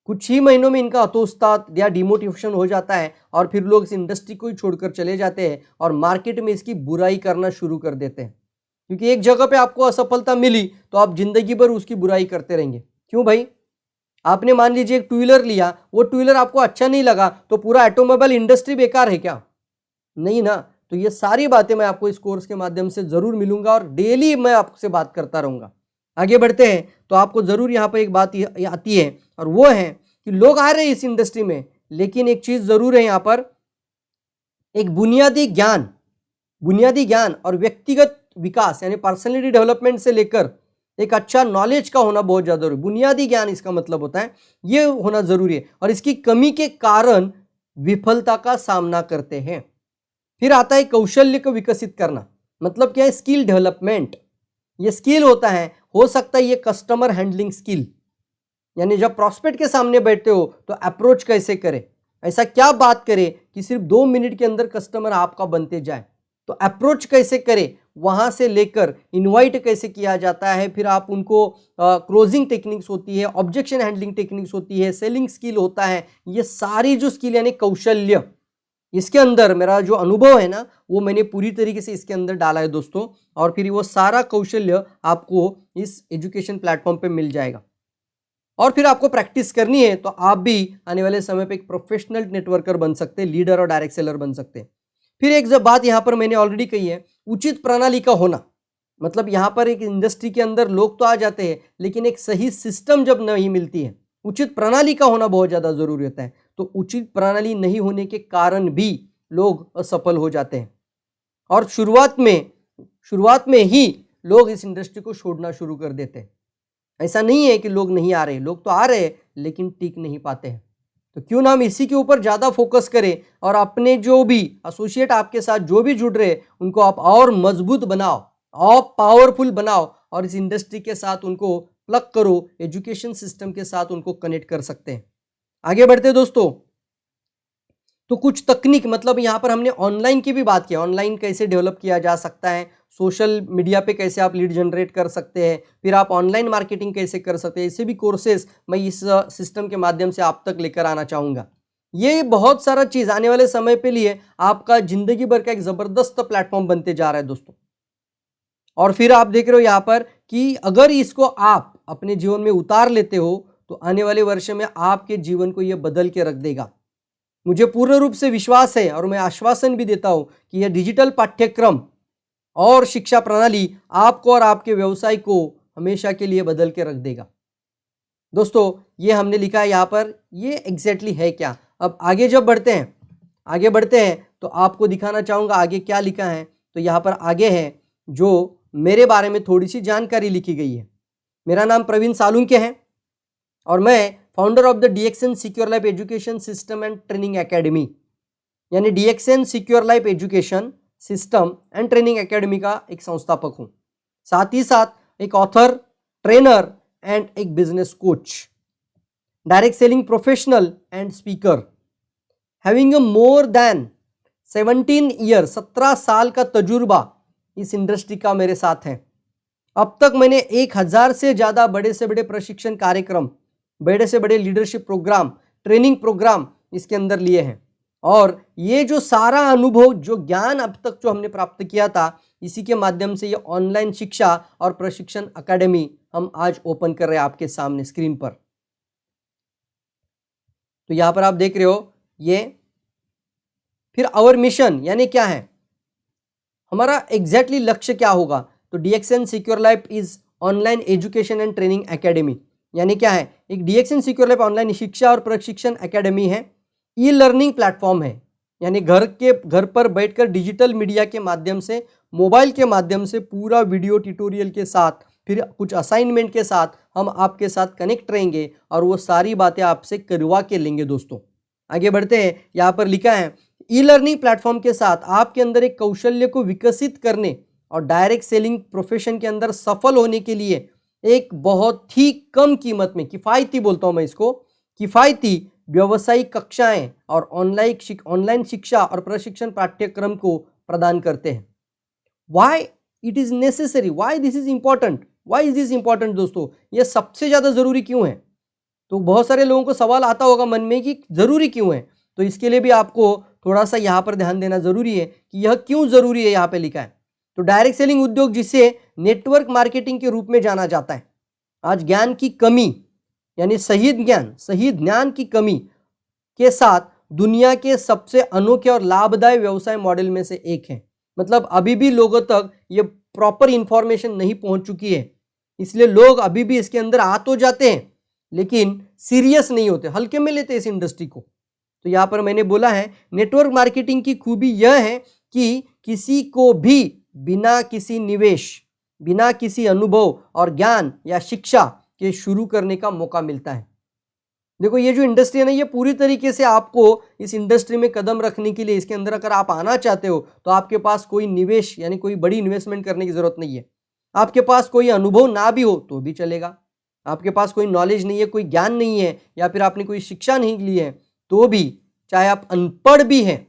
कुछ ही महीनों में इनका हतोत्साह या डिमोटिवेशन हो जाता है और फिर लोग इस इंडस्ट्री को ही छोड़कर चले जाते हैं और मार्केट में इसकी बुराई करना शुरू कर देते हैं। क्योंकि एक जगह पे आपको असफलता मिली तो आप जिंदगी भर उसकी बुराई करते रहेंगे। क्यों भाई? आपने मान लीजिए एक टू व्हीलर लिया, वो टू व्हीलर आपको अच्छा नहीं लगा तो पूरा ऑटोमोबाइल इंडस्ट्री बेकार है क्या? नहीं ना। तो ये सारी बातें मैं आपको इस कोर्स के माध्यम से जरूर मिलूंगा और डेली मैं आपसे बात करता रहूंगा। आगे बढ़ते हैं तो आपको जरूर यहाँ पर एक बात आती है, और वो है कि लोग आ रहे हैं इस इंडस्ट्री में, लेकिन एक चीज जरूर है यहाँ पर, एक बुनियादी ज्ञान और व्यक्तिगत विकास यानी पर्सनैलिटी डेवलपमेंट से लेकर एक अच्छा नॉलेज का होना बहुत ज़्यादा जरूरी। बुनियादी ज्ञान इसका मतलब होता है, ये होना जरूरी है, और इसकी कमी के कारण विफलता का सामना करते हैं। फिर आता है कौशल्य को विकसित करना, मतलब क्या है? Skill development. ये स्किल होता है, हो सकता है ये कस्टमर हैंडलिंग स्किल, यानी जब प्रॉस्पेक्ट के सामने बैठते हो तो अप्रोच कैसे करें, ऐसा क्या बात करें कि सिर्फ 2 मिनट के अंदर कस्टमर आपका बनते जाए। तो अप्रोच कैसे करें, वहां से लेकर इनवाइट कैसे किया जाता है, फिर आप उनको क्लोजिंग टेक्निक्स होती है, ऑब्जेक्शन हैंडलिंग टेक्निक्स होती है, सेलिंग स्किल होता है, ये सारी जो स्किल यानी कौशल्य, इसके अंदर मेरा जो अनुभव है ना, वो मैंने पूरी तरीके से इसके अंदर डाला है दोस्तों। और फिर वो सारा कौशल्य आपको इस एजुकेशन प्लेटफॉर्म पे मिल जाएगा, और फिर आपको प्रैक्टिस करनी है तो आप भी आने वाले समय पे एक प्रोफेशनल नेटवर्कर बन सकते हैं, लीडर और डायरेक्ट सेलर बन सकते हैं। फिर एक जब बात यहाँ पर मैंने ऑलरेडी कही है, उचित प्रणाली का होना, मतलब यहाँ पर एक इंडस्ट्री के अंदर लोग तो आ जाते हैं, लेकिन एक सही सिस्टम जब नहीं मिलती है, उचित प्रणाली का होना बहुत ज़्यादा जरूरी होता है। तो उचित प्रणाली नहीं होने के कारण भी लोग असफल हो जाते हैं, और शुरुआत में ही लोग इस इंडस्ट्री को छोड़ना शुरू कर देते हैं। ऐसा नहीं है कि लोग नहीं आ रहे, लोग तो आ रहे हैं लेकिन टिक नहीं पाते हैं। तो क्यों ना हम इसी के ऊपर ज़्यादा फोकस करें, और अपने जो भी एसोसिएट आपके साथ जो भी जुड़ रहे उनको आप और मजबूत बनाओ और पावरफुल बनाओ, और इस इंडस्ट्री के साथ उनको प्लग करो, एजुकेशन सिस्टम के साथ उनको कनेक्ट कर सकते हैं। आगे बढ़ते दोस्तों, तो कुछ तकनीक, मतलब यहाँ पर हमने ऑनलाइन की भी बात की, ऑनलाइन कैसे डेवलप किया जा सकता है, सोशल मीडिया पे कैसे आप लीड जनरेट कर सकते हैं, फिर आप ऑनलाइन मार्केटिंग कैसे कर सकते हैं, ऐसे भी कोर्सेज मैं इस सिस्टम के माध्यम से आप तक लेकर आना चाहूँगा। ये बहुत सारा चीज़ आने वाले समय पे लिए आपका जिंदगी भर का एक ज़बरदस्त प्लेटफॉर्म बनते जा रहा है दोस्तों। और फिर आप देख रहे हो यहाँ पर कि अगर इसको आप अपने जीवन में उतार लेते हो तो आने वाले वर्ष में आपके जीवन को ये बदल के रख देगा। मुझे पूर्ण रूप से विश्वास है, और मैं आश्वासन भी देता हूं कि यह डिजिटल पाठ्यक्रम और शिक्षा प्रणाली आपको और आपके व्यवसाय को हमेशा के लिए बदल के रख देगा। दोस्तों ये हमने लिखा है यहाँ पर, ये एग्जैक्टली है क्या। अब आगे जब बढ़ते हैं तो आपको दिखाना चाहूँगा आगे क्या लिखा है। तो यहाँ पर आगे है जो मेरे बारे में थोड़ी सी जानकारी लिखी गई है। मेरा नाम प्रवीण सालुंके है और मैं founder of the DXN secure life education system and training academy, यानी DXN secure life education system and training academy का एक संस्थापक हूँ। साथ ही साथ एक ऑथर, ट्रेनर एंड एक business coach, direct selling professional and speaker, having a more than 17 year, 17 साल का तजुर्बा इस इंडस्ट्री का मेरे साथ है। अब तक मैंने 1000 से ज़्यादा बड़े से बड़े प्रशिक्षण कार्यक्रम, बड़े से बड़े लीडरशिप प्रोग्राम, ट्रेनिंग प्रोग्राम इसके अंदर लिए हैं। और ये जो सारा अनुभव, जो ज्ञान अब तक जो हमने प्राप्त किया था, इसी के माध्यम से ये ऑनलाइन शिक्षा और प्रशिक्षण अकेडमी हम आज ओपन कर रहे हैं आपके सामने स्क्रीन पर। तो यहाँ पर आप देख रहे हो ये। फिर आवर मिशन यानी क्या है, हमारा एग्जैक्टली लक्ष्य क्या होगा। तो DXN secure life is online education and training academy, यानी क्या है, एक DXN सिक्योर लाइफ ऑनलाइन शिक्षा और प्रशिक्षण एकेडमी है। ई लर्निंग प्लेटफॉर्म है, यानी घर पर बैठकर डिजिटल मीडिया के माध्यम से, मोबाइल के माध्यम से पूरा वीडियो ट्यूटोरियल के साथ, फिर कुछ असाइनमेंट के साथ हम आपके साथ कनेक्ट रहेंगे और वो सारी बातें आपसे करवा के लेंगे। दोस्तों आगे बढ़ते हैं। यहाँ पर लिखा है ई लर्निंग प्लेटफॉर्म के साथ आपके अंदर एक कौशल्य को विकसित करने और डायरेक्ट सेलिंग प्रोफेशन के अंदर सफल होने के लिए एक बहुत ही कम कीमत में, किफ़ायती बोलता हूँ मैं इसको, किफ़ायती व्यावसायिक कक्षाएं और ऑनलाइन शिक्षा और प्रशिक्षण पाठ्यक्रम को प्रदान करते हैं। Why it is necessary, why this is important, why is this important. दोस्तों ये सबसे ज़्यादा ज़रूरी क्यों है। तो बहुत सारे लोगों को सवाल आता होगा मन में कि ज़रूरी क्यों है। तो इसके लिए भी आपको थोड़ा सा यहाँ पर ध्यान देना ज़रूरी है कि यह क्यों ज़रूरी है। यहाँ पे लिखा है तो डायरेक्ट सेलिंग उद्योग, जिसे नेटवर्क मार्केटिंग के रूप में जाना जाता है, आज ज्ञान की कमी, यानी सही ज्ञान की कमी के साथ दुनिया के सबसे अनोखे और लाभदायी व्यवसाय मॉडल में से एक है। मतलब अभी भी लोगों तक ये प्रॉपर इंफॉर्मेशन नहीं पहुंच चुकी है, इसलिए लोग अभी भी इसके अंदर आ तो जाते हैं लेकिन सीरियस नहीं होते, हल्के में लेते इस इंडस्ट्री को। तो यहाँ पर मैंने बोला है नेटवर्क मार्केटिंग की खूबी यह है कि किसी को भी बिना किसी निवेश, बिना किसी अनुभव और ज्ञान या शिक्षा के शुरू करने का मौका मिलता है। देखो ये जो इंडस्ट्री है ना, ये पूरी तरीके से आपको इस इंडस्ट्री में कदम रखने के लिए, इसके अंदर अगर आप आना चाहते हो तो आपके पास कोई निवेश यानी कोई बड़ी इन्वेस्टमेंट करने की जरूरत नहीं है। आपके पास कोई अनुभव ना भी हो तो भी चलेगा, आपके पास कोई नॉलेज नहीं है, कोई ज्ञान नहीं है, या फिर आपने कोई शिक्षा नहीं ली है तो भी, चाहे आप अनपढ़ भी हैं,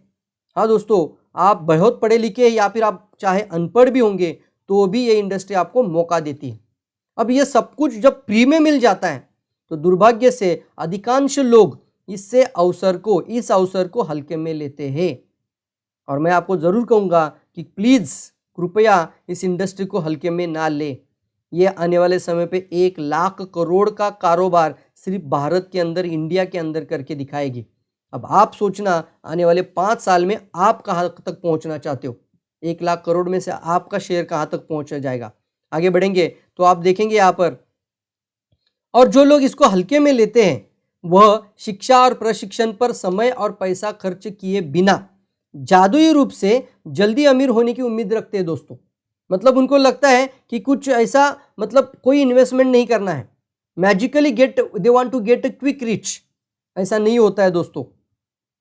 हाँ दोस्तों आप बहुत पढ़े लिखे या फिर आप चाहे अनपढ़ भी होंगे तो भी ये इंडस्ट्री आपको मौका देती है। अब ये सब कुछ जब फ्री में मिल जाता है तो दुर्भाग्य से अधिकांश लोग इस अवसर को हल्के में लेते हैं। और मैं आपको जरूर कहूँगा कि प्लीज़ कृपया इस इंडस्ट्री को हल्के में ना ले। ये आने वाले समय पे 1 लाख करोड़ का कारोबार सिर्फ भारत के अंदर, इंडिया के अंदर करके दिखाएगी। अब आप सोचना आने वाले 5 साल में आप कहाँ तक पहुँचना चाहते हो। 1 लाख करोड़ में से आपका शेयर कहाँ तक पहुँच जाएगा। आगे बढ़ेंगे तो आप देखेंगे यहाँ पर, और जो लोग इसको हल्के में लेते हैं वह शिक्षा और प्रशिक्षण पर समय और पैसा खर्च किए बिना जादुई रूप से जल्दी अमीर होने की उम्मीद रखते हैं। दोस्तों मतलब उनको लगता है कि कुछ ऐसा, मतलब कोई इन्वेस्टमेंट नहीं करना है, magically they want to get a quick rich. ऐसा नहीं होता है दोस्तों।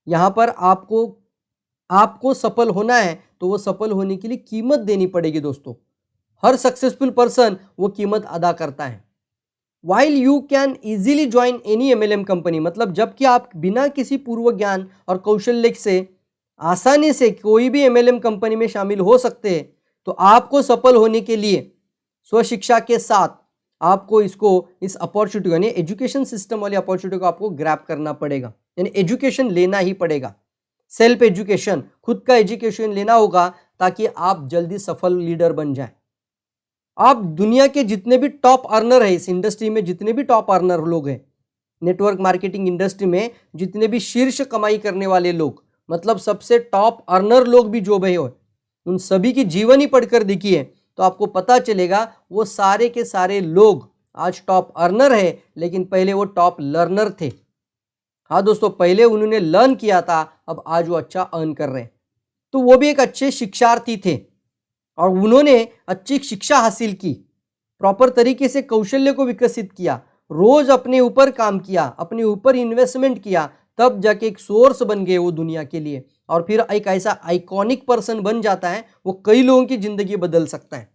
यहाँ पर आपको सफल होना है तो वो सफल होने के लिए कीमत देनी पड़ेगी। दोस्तों हर सक्सेसफुल पर्सन वो कीमत अदा करता है। While you can easily join any MLM company, मतलब जबकि आप बिना किसी पूर्व ज्ञान और कौशल्य से आसानी से कोई भी MLM कंपनी में शामिल हो सकते हैं, तो आपको सफल होने के लिए स्वशिक्षा के साथ आपको इस अपॉर्चुनिटी यानी एजुकेशन सिस्टम वाली अपॉर्चुनिटी को आपको ग्रैब करना पड़ेगा, यानी एजुकेशन लेना ही पड़ेगा। सेल्फ एजुकेशन, खुद का एजुकेशन लेना होगा ताकि आप जल्दी सफल लीडर बन जाए। आप दुनिया के जितने भी टॉप अर्नर है इस इंडस्ट्री में, जितने भी टॉप अर्नर लोग हैं नेटवर्क मार्केटिंग इंडस्ट्री में, जितने भी शीर्ष कमाई करने वाले लोग, मतलब सबसे टॉप अर्नर लोग भी जो भी हो, उन सभी की जीवनी पढ़कर देखिए तो आपको पता चलेगा वो सारे के सारे लोग आज टॉप अर्नर है, लेकिन पहले वो टॉप लर्नर थे। हाँ दोस्तों, पहले उन्होंने लर्न किया था, अब आज वो अच्छा अर्न कर रहे हैं। तो वो भी एक अच्छे शिक्षार्थी थे और उन्होंने अच्छी शिक्षा हासिल की, प्रॉपर तरीके से कौशल्य को विकसित किया, रोज अपने ऊपर काम किया, अपने ऊपर इन्वेस्टमेंट किया, तब जाके एक सोर्स बन गए वो दुनिया के लिए, और फिर एक ऐसा आइकॉनिक पर्सन बन जाता है, वो कई लोगों की जिंदगी बदल सकता है।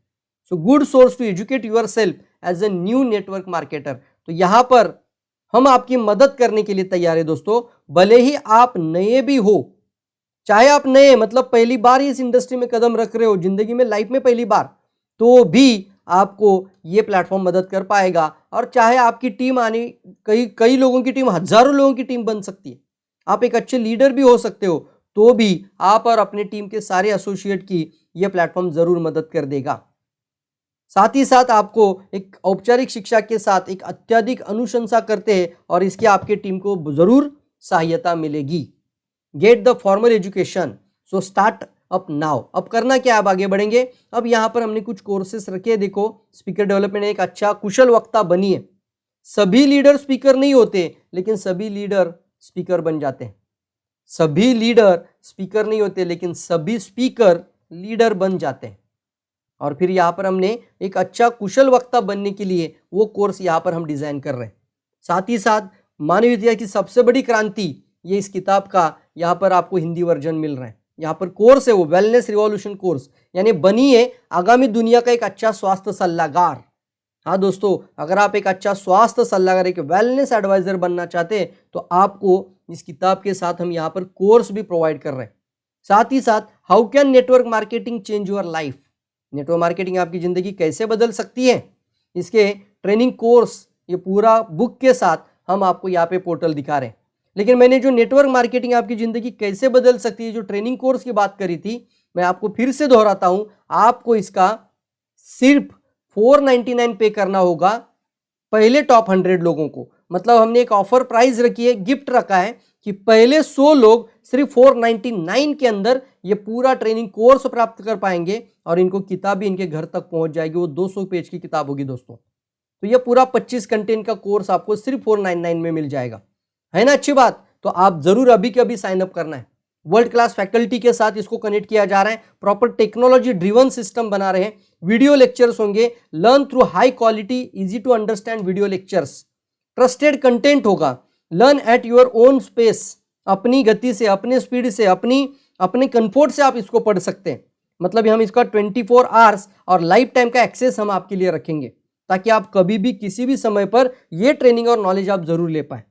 So good source to educate yourself as a new network marketer. तो यहां पर हम आपकी मदद करने के लिए तैयार है दोस्तों। भले ही आप नए भी हो, चाहे आप नए मतलब पहली बार इस इंडस्ट्री में कदम रख रहे हो, जिंदगी में लाइफ में पहली बार, तो भी आपको ये प्लेटफॉर्म मदद कर पाएगा। और चाहे आपकी टीम आने, कई कई लोगों की टीम, हजारों लोगों की टीम बन सकती है, आप एक अच्छे लीडर भी हो सकते हो, तो भी आप और अपने टीम के सारे एसोसिएट की यह प्लेटफॉर्म जरूर मदद कर देगा। साथ ही साथ आपको एक औपचारिक शिक्षा के साथ एक अत्यधिक अनुशंसा करते हैं, और इसकी आपके टीम को जरूर सहायता मिलेगी। Get the formal education, so start up now. अब करना क्या, अब आगे बढ़ेंगे। अब यहाँ पर हमने कुछ कोर्सेस रखे, देखो स्पीकर डेवलपमेंट, एक अच्छा कुशल वक्ता बनिए। सभी लीडर स्पीकर नहीं होते, लेकिन सभी लीडर स्पीकर बन जाते हैं। सभी लीडर स्पीकर नहीं होते, लेकिन सभी स्पीकर लीडर बन जाते हैं। और फिर यहाँ पर हमने एक अच्छा कुशल वक्ता बनने के लिए वो कोर्स यहाँ पर हम डिजाइन कर रहे हैं। साथ ही साथ मानवीयता की सबसे बड़ी क्रांति, ये इस किताब का यहाँ पर आपको हिंदी वर्जन मिल रहा है। यहाँ पर कोर्स है वो वेलनेस रिवॉल्यूशन कोर्स, यानी बनिए आगामी दुनिया का एक अच्छा स्वास्थ्य सलाहकार। हाँ दोस्तों, अगर आप एक अच्छा स्वास्थ्य सलाहकार, एक वेलनेस एडवाइजर बनना चाहते हैं, तो आपको इस किताब के साथ हम यहाँ पर कोर्स भी प्रोवाइड कर रहे हैं। साथ ही साथ how can network marketing change your life, network marketing आपकी जिंदगी कैसे बदल सकती है, इसके ट्रेनिंग कोर्स, ये पूरा बुक के साथ हम आपको यहाँ पे पोर्टल दिखा रहे हैं। लेकिन मैंने जो नेटवर्क मार्केटिंग आपकी जिंदगी कैसे बदल सकती है, जो ट्रेनिंग कोर्स की बात करी थी, मैं आपको फिर से दोहराता हूं, आपको इसका सिर्फ 499 पे करना होगा पहले टॉप 100 लोगों को। मतलब हमने एक ऑफर प्राइस रखी है, गिफ्ट रखा है कि पहले 100 लोग सिर्फ 499 के अंदर ये पूरा ट्रेनिंग कोर्स प्राप्त कर पाएंगे, और इनको किताब भी इनके घर तक पहुंच जाएगी। वो 200 पेज की किताब होगी दोस्तों। तो ये पूरा 25 कंटेंट का कोर्स आपको सिर्फ 499 में मिल जाएगा, है ना। अच्छी बात, तो आप जरूर अभी के अभी साइन अप करना है। वर्ल्ड क्लास फैकल्टी के साथ इसको कनेक्ट किया जा रहा है, प्रॉपर टेक्नोलॉजी ड्रिवन सिस्टम बना रहे हैं, वीडियो लेक्चर्स होंगे, learn through high quality easy to understand video lectures, trusted content होगा, learn at your own space, अपनी गति से, अपने स्पीड से, अपने कंफर्ट से आप इसको पढ़ सकते हैं। मतलब हम इसका 24 आवर्स और लाइफ टाइम का एक्सेस हम आपके लिए रखेंगे, ताकि आप कभी भी किसी भी समय पर ये ट्रेनिंग और नॉलेज आप जरूर ले पाए।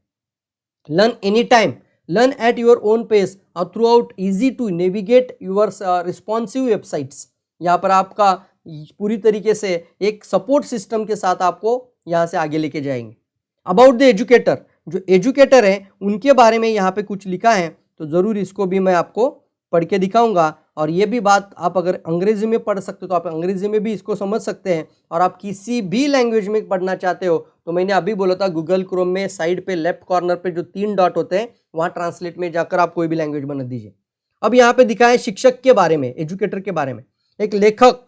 Learn anytime, learn at your own pace और throughout easy to navigate your responsive websites। यहाँ पर आपका पूरी तरीके से एक सपोर्ट सिस्टम के साथ आपको यहाँ से आगे लेके जाएंगे। अबाउट द एजुकेटर, जो एजुकेटर है उनके बारे में यहाँ पे कुछ लिखा है, तो ज़रूर इसको भी मैं आपको पढ़ के दिखाऊंगा। और ये भी बात आप अगर अंग्रेजी में पढ़ सकते हो तो आप अंग्रेजी में भी इसको समझ सकते हैं, और आप किसी भी लैंग्वेज में पढ़ना चाहते हो तो मैंने अभी बोला था गूगल क्रोम में साइड पे लेफ्ट कॉर्नर पे जो 3 डॉट होते हैं, वहाँ ट्रांसलेट में जाकर आप कोई भी लैंग्वेज बना दीजिए। अब यहाँ पे दिखा है शिक्षक के बारे में, एजुकेटर के बारे में। एक लेखक,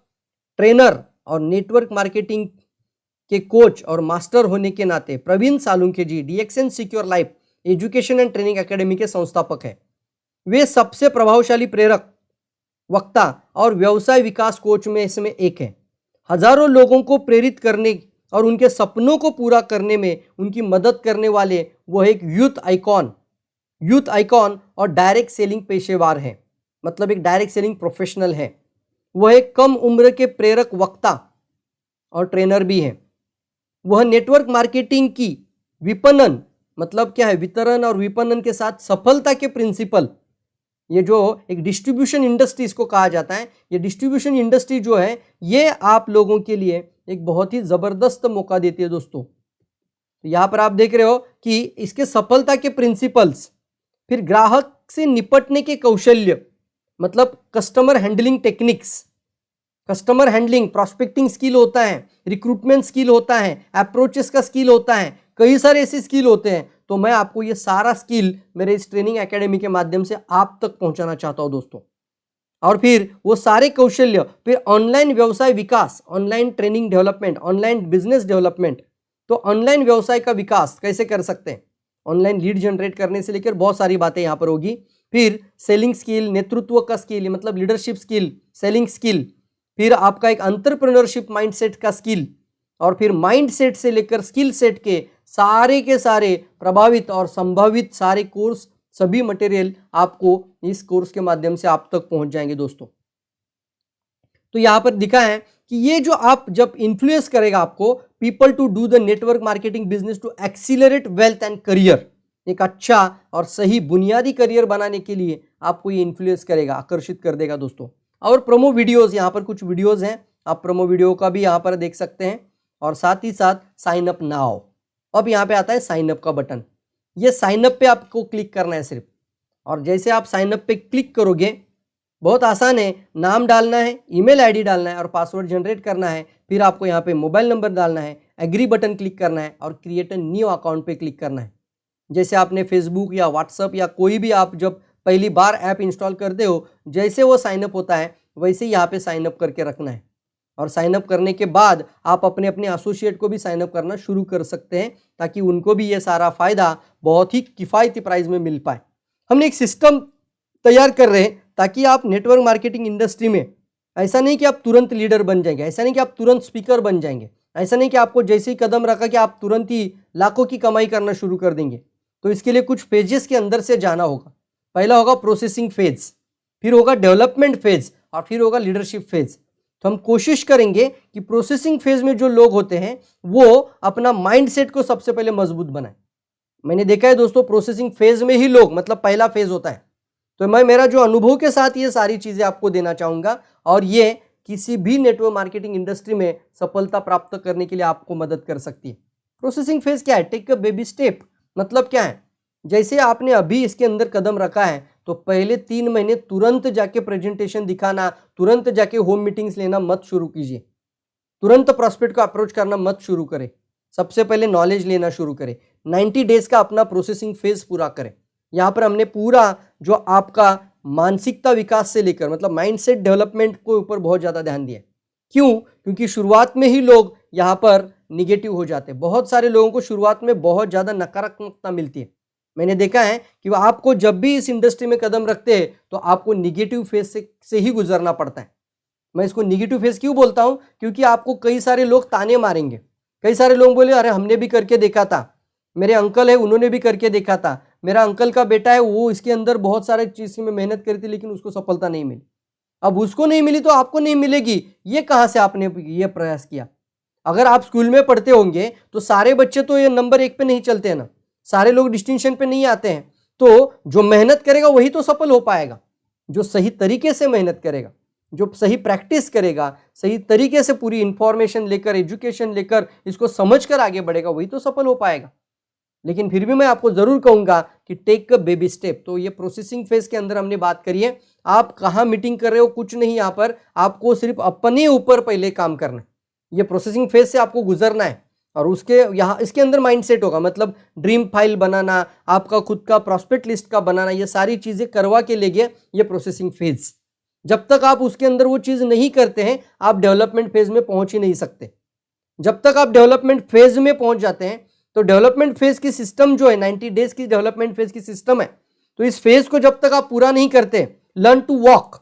ट्रेनर और नेटवर्क मार्केटिंग के कोच और मास्टर होने के नाते प्रवीण सालुंखे जी DXN secure life education and training academy के संस्थापक हैं। वे सबसे प्रभावशाली प्रेरक, वक्ता और व्यवसाय विकास कोच में इसमें एक है। हजारों लोगों को प्रेरित करने और उनके सपनों को पूरा करने में उनकी मदद करने वाले वो एक यूथ आइकॉन और डायरेक्ट सेलिंग पेशेवर हैं। मतलब एक डायरेक्ट सेलिंग प्रोफेशनल है। वह एक कम उम्र के प्रेरक वक्ता और ट्रेनर भी हैं। वह नेटवर्क मार्केटिंग की विपणन, मतलब क्या है, वितरण और विपणन के साथ सफलता के प्रिंसिपल, ये जो एक डिस्ट्रीब्यूशन इंडस्ट्री इसको कहा जाता है, ये डिस्ट्रीब्यूशन इंडस्ट्री जो है ये आप लोगों के लिए एक बहुत ही जबरदस्त मौका देती है दोस्तों। तो यहाँ पर आप देख रहे हो कि इसके सफलता के प्रिंसिपल्स, फिर ग्राहक से निपटने के कौशल्य, मतलब customer handling techniques, customer handling, prospecting skill होता है, रिक्रूटमेंट स्किल होता है, अप्रोचेस का स्किल होता है, कई सारे ऐसे स्किल होते हैं। तो मैं आपको ये सारा स्किल मेरे इस ट्रेनिंग एकेडमी के माध्यम से आप तक पहुंचाना चाहता हूं दोस्तों। और फिर वो सारे कौशल्य, फिर ऑनलाइन व्यवसाय विकास, online training development, online business development. तो ऑनलाइन व्यवसाय का विकास कैसे कर सकते हैं, ऑनलाइन लीड जनरेट करने से लेकर बहुत सारी बातें यहाँ पर होगी। फिर सेलिंग स्किल, नेतृत्व का स्किल, मतलब लीडरशिप स्किल, सेलिंग स्किल, फिर आपका एक एंटरप्रेन्योरशिप माइंडसेट का स्किल, और फिर माइंडसेट से लेकर स्किल सेट के सारे के सारे प्रभावित और संभावित सारे कोर्स, सभी मटेरियल आपको इस कोर्स के माध्यम से आप तक पहुंच जाएंगे दोस्तों। तो यहां पर दिखा है कि ये जो आप जब इन्फ्लुएंस करेगा आपको people to do the network marketing business to accelerate wealth and career, एक अच्छा और सही बुनियादी करियर बनाने के लिए आपको ये इन्फ्लुएंस करेगा, आकर्षित कर देगा दोस्तों। और प्रोमो वीडियोस, यहाँ पर कुछ वीडियोस हैं, आप प्रोमो वीडियो का भी यहाँ पर देख सकते हैं। और साथ ही साथ साइन अप नाउ, अब यहाँ पे आता है साइन अप का बटन। ये साइन अप पे आपको क्लिक करना है सिर्फ, और जैसे आप साइन अप पे क्लिक करोगे, बहुत आसान है, नाम डालना है, ईमेल आईडी डालना है और पासवर्ड जनरेट करना है। फिर आपको यहाँ पे मोबाइल नंबर डालना है, एग्री बटन क्लिक करना है और क्रिएट अ न्यू अकाउंट पे क्लिक करना है। जैसे आपने फेसबुक या व्हाट्सअप या कोई भी आप जब पहली बार ऐप इंस्टॉल करते हो, जैसे वो साइनअप होता है वैसे ही यहाँ पे साइनअप करके रखना है। और साइनअप करने के बाद आप अपने अपने एसोसिएट को भी साइनअप करना शुरू कर सकते हैं, ताकि उनको भी ये सारा फायदा बहुत ही किफ़ायती प्राइस में मिल पाए। हमने एक सिस्टम तैयार कर रहे हैं ताकि आप नेटवर्क मार्केटिंग इंडस्ट्री में, ऐसा नहीं कि आप तुरंत लीडर बन जाएंगे, ऐसा नहीं कि आप तुरंत स्पीकर बन जाएंगे, ऐसा नहीं कि आपको जैसे ही कदम रखा कि आप तुरंत ही लाखों की कमाई करना शुरू कर देंगे। तो इसके लिए कुछ फेजेस के अंदर से जाना होगा। पहला होगा प्रोसेसिंग फेज, फिर होगा डेवलपमेंट फेज और फिर होगा लीडरशिप फेज। तो हम कोशिश करेंगे कि प्रोसेसिंग फेज में जो लोग होते हैं वो अपना माइंडसेट को सबसे पहले मजबूत बनाएं। मैंने देखा है दोस्तों, प्रोसेसिंग फेज में ही लोग, मतलब पहला फेज होता है। तो मैं मेरा जो अनुभव के साथ ये सारी चीजें आपको देना चाहूंगा, और ये किसी भी नेटवर्क मार्केटिंग इंडस्ट्री में सफलता प्राप्त करने के लिए आपको मदद कर सकती है। प्रोसेसिंग फेज क्या है? Take a baby step. मतलब क्या है? जैसे आपने अभी इसके अंदर कदम रखा है, तो पहले 3 महीने तुरंत जाके प्रेजेंटेशन दिखाना, तुरंत जाके होम मीटिंग्स लेना मत शुरू कीजिए, तुरंत प्रॉस्पेक्ट को अप्रोच करना मत शुरू करें। सबसे पहले नॉलेज लेना शुरू करें, 90 डेज का अपना प्रोसेसिंग फेज पूरा करें। यहाँ पर हमने पूरा जो आपका मानसिकता विकास से लेकर, मतलब माइंडसेट डेवलपमेंट को ऊपर बहुत ज़्यादा ध्यान दिया। क्यों? क्योंकि शुरुआत में ही लोग यहाँ पर निगेटिव हो जाते हैं। बहुत सारे लोगों को शुरुआत में बहुत ज़्यादा नकारात्मकता मिलती है। मैंने देखा है कि आपको जब भी इस इंडस्ट्री में कदम रखते हैं तो आपको निगेटिव फेज से ही गुजरना पड़ता है। मैं इसको निगेटिव फेज क्यों बोलता हूँ? क्योंकि आपको कई सारे लोग ताने मारेंगे, कई सारे लोग बोले अरे हमने भी करके देखा था, मेरे अंकल है उन्होंने भी करके देखा था, मेरा अंकल का बेटा है वो इसके अंदर बहुत सारे चीज़ में मेहनत करी थी लेकिन उसको सफलता नहीं मिली। अब उसको नहीं मिली तो आपको नहीं मिलेगी, ये कहाँ से आपने ये प्रयास किया? अगर आप स्कूल में पढ़ते होंगे तो सारे बच्चे तो ये नंबर 1 पे नहीं चलते हैं ना, सारे लोग डिस्टिंक्शन पे नहीं आते हैं। तो जो मेहनत करेगा वही तो सफल हो पाएगा, जो सही तरीके से मेहनत करेगा, जो सही प्रैक्टिस करेगा, सही तरीके से पूरी इंफॉर्मेशन लेकर, एजुकेशन लेकर, इसको समझकर आगे बढ़ेगा, वही तो सफल हो पाएगा। लेकिन फिर भी मैं आपको जरूर कहूंगा कि टेक अ बेबी स्टेप। तो ये प्रोसेसिंग फेज के अंदर हमने बात करी है। आप कहाँ मीटिंग कर रहे हो कुछ नहीं, यहाँ पर आपको सिर्फ अपने ऊपर पहले काम करना है। ये प्रोसेसिंग फेज से आपको गुजरना है और उसके यहाँ इसके अंदर माइंडसेट होगा, मतलब ड्रीम फाइल बनाना, आपका खुद का प्रॉस्पेक्ट लिस्ट का बनाना, ये सारी चीजें करवा के ले गए ये प्रोसेसिंग फेज। जब तक आप उसके अंदर वो चीज नहीं करते हैं आप डेवलपमेंट फेज में पहुंच ही नहीं सकते। जब तक आप डेवलपमेंट फेज में पहुंच जाते हैं, तो डेवलपमेंट फेज की सिस्टम जो है 90 डेज की डेवलपमेंट फेज की सिस्टम है, तो इस फेज को जब तक आप पूरा नहीं करते, learn to walk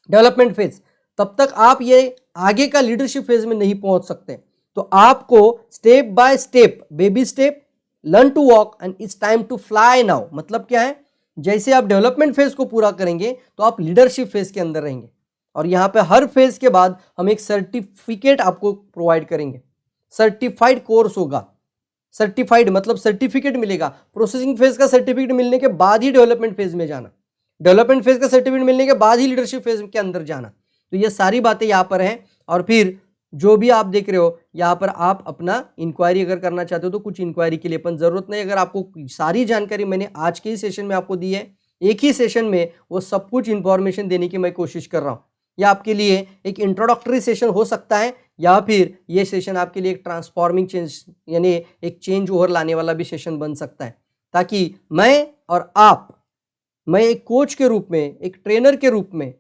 development phase, तब तक आप ये आगे का लीडरशिप फेज में नहीं पहुंच सकते। तो आपको step by step, baby step, learn to walk and it's time to fly now. मतलब क्या है? जैसे आप डेवलपमेंट फेज को पूरा करेंगे तो आप लीडरशिप फेज के अंदर रहेंगे, और यहाँ पे हर फेज के बाद हम एक सर्टिफिकेट आपको प्रोवाइड करेंगे। सर्टिफाइड कोर्स होगा, सर्टिफाइड मतलब सर्टिफिकेट मिलेगा। प्रोसेसिंग फेज का सर्टिफिकेट मिलने के बाद ही डेवलपमेंट फेज में जाना, डेवलपमेंट फेज का सर्टिफिकेट मिलने के बाद ही लीडरशिप फेज के अंदर जाना। तो ये सारी बातें यहाँ पर हैं। और फिर जो भी आप देख रहे हो यहाँ पर आप अपना इंक्वायरी अगर करना चाहते हो तो कुछ इंक्वायरी के लिए अपन जरूरत नहीं। अगर आपको सारी जानकारी मैंने आज के ही सेशन में आपको दी है, एक ही सेशन में वो सब कुछ इंफॉर्मेशन देने की मैं कोशिश कर रहा हूँ। यह आपके लिए एक इंट्रोडक्टरी सेशन हो सकता है, या फिर ये सेशन आपके लिए एक ट्रांसफॉर्मिंग चेंज यानी एक चेंज ओवर लाने वाला भी सेशन बन सकता है, ताकि मैं और आप, मैं एक कोच के रूप में, एक ट्रेनर के रूप में,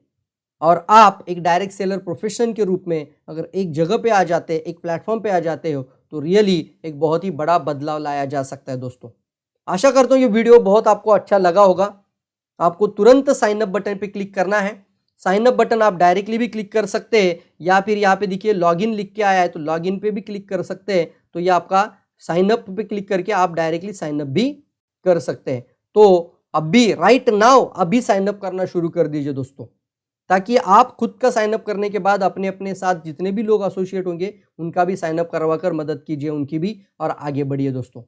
और आप एक डायरेक्ट सेलर प्रोफेशन के रूप में अगर एक जगह पे आ जाते हैं, एक प्लेटफॉर्म पे आ जाते हो, तो रियली एक बहुत ही बड़ा बदलाव लाया जा सकता है दोस्तों। आशा करता हूँ ये वीडियो बहुत आपको अच्छा लगा होगा। आपको तुरंत साइन अप बटन पे क्लिक करना है। साइन अप बटन आप डायरेक्टली भी क्लिक कर सकते हैं, या फिर यहाँ पे देखिए लॉगिन लिख के आया है तो लॉगिन पे भी क्लिक कर सकते हैं। तो ये आपका साइन अप पे क्लिक करके आप डायरेक्टली साइन अप भी कर सकते हैं। तो अभी राइट नाउ अभी साइन अप करना शुरू कर दीजिए दोस्तों, ताकि आप खुद का साइन अप करने के बाद अपने अपने साथ जितने भी लोग एसोसिएट होंगे उनका भी साइन अप करवा कर मदद कीजिए उनकी भी, और आगे बढ़िए दोस्तों।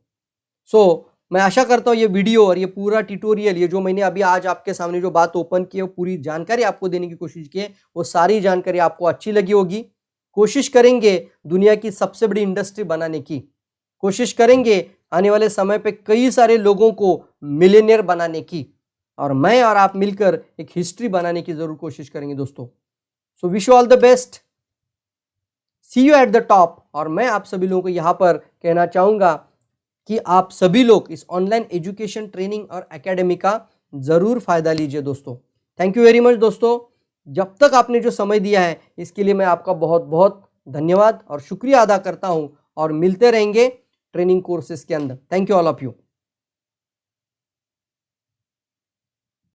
मैं आशा करता हूँ ये वीडियो और ये पूरा ट्यूटोरियल, ये जो मैंने अभी आज आपके सामने जो बात ओपन की है, वो पूरी जानकारी आपको देने की कोशिश की है, वो सारी जानकारी आपको अच्छी लगी होगी। कोशिश करेंगे दुनिया की सबसे बड़ी इंडस्ट्री बनाने की, कोशिश करेंगे आने वाले समय पे कई सारे लोगों को मिलियनेयर बनाने की, और मैं और आप मिलकर एक हिस्ट्री बनाने की जरूर कोशिश करेंगे दोस्तों। So wish you all the best, see you at the top. और मैं आप सभी लोगों को यहाँ पर कहना चाहूँगा कि आप सभी लोग इस ऑनलाइन एजुकेशन ट्रेनिंग और एकेडमी का ज़रूर फ़ायदा लीजिए दोस्तों। थैंक यू वेरी मच दोस्तों, जब तक आपने जो समय दिया है इसके लिए मैं आपका बहुत बहुत धन्यवाद और शुक्रिया अदा करता हूँ, और मिलते रहेंगे ट्रेनिंग कोर्सेज के अंदर। Thank you all of you.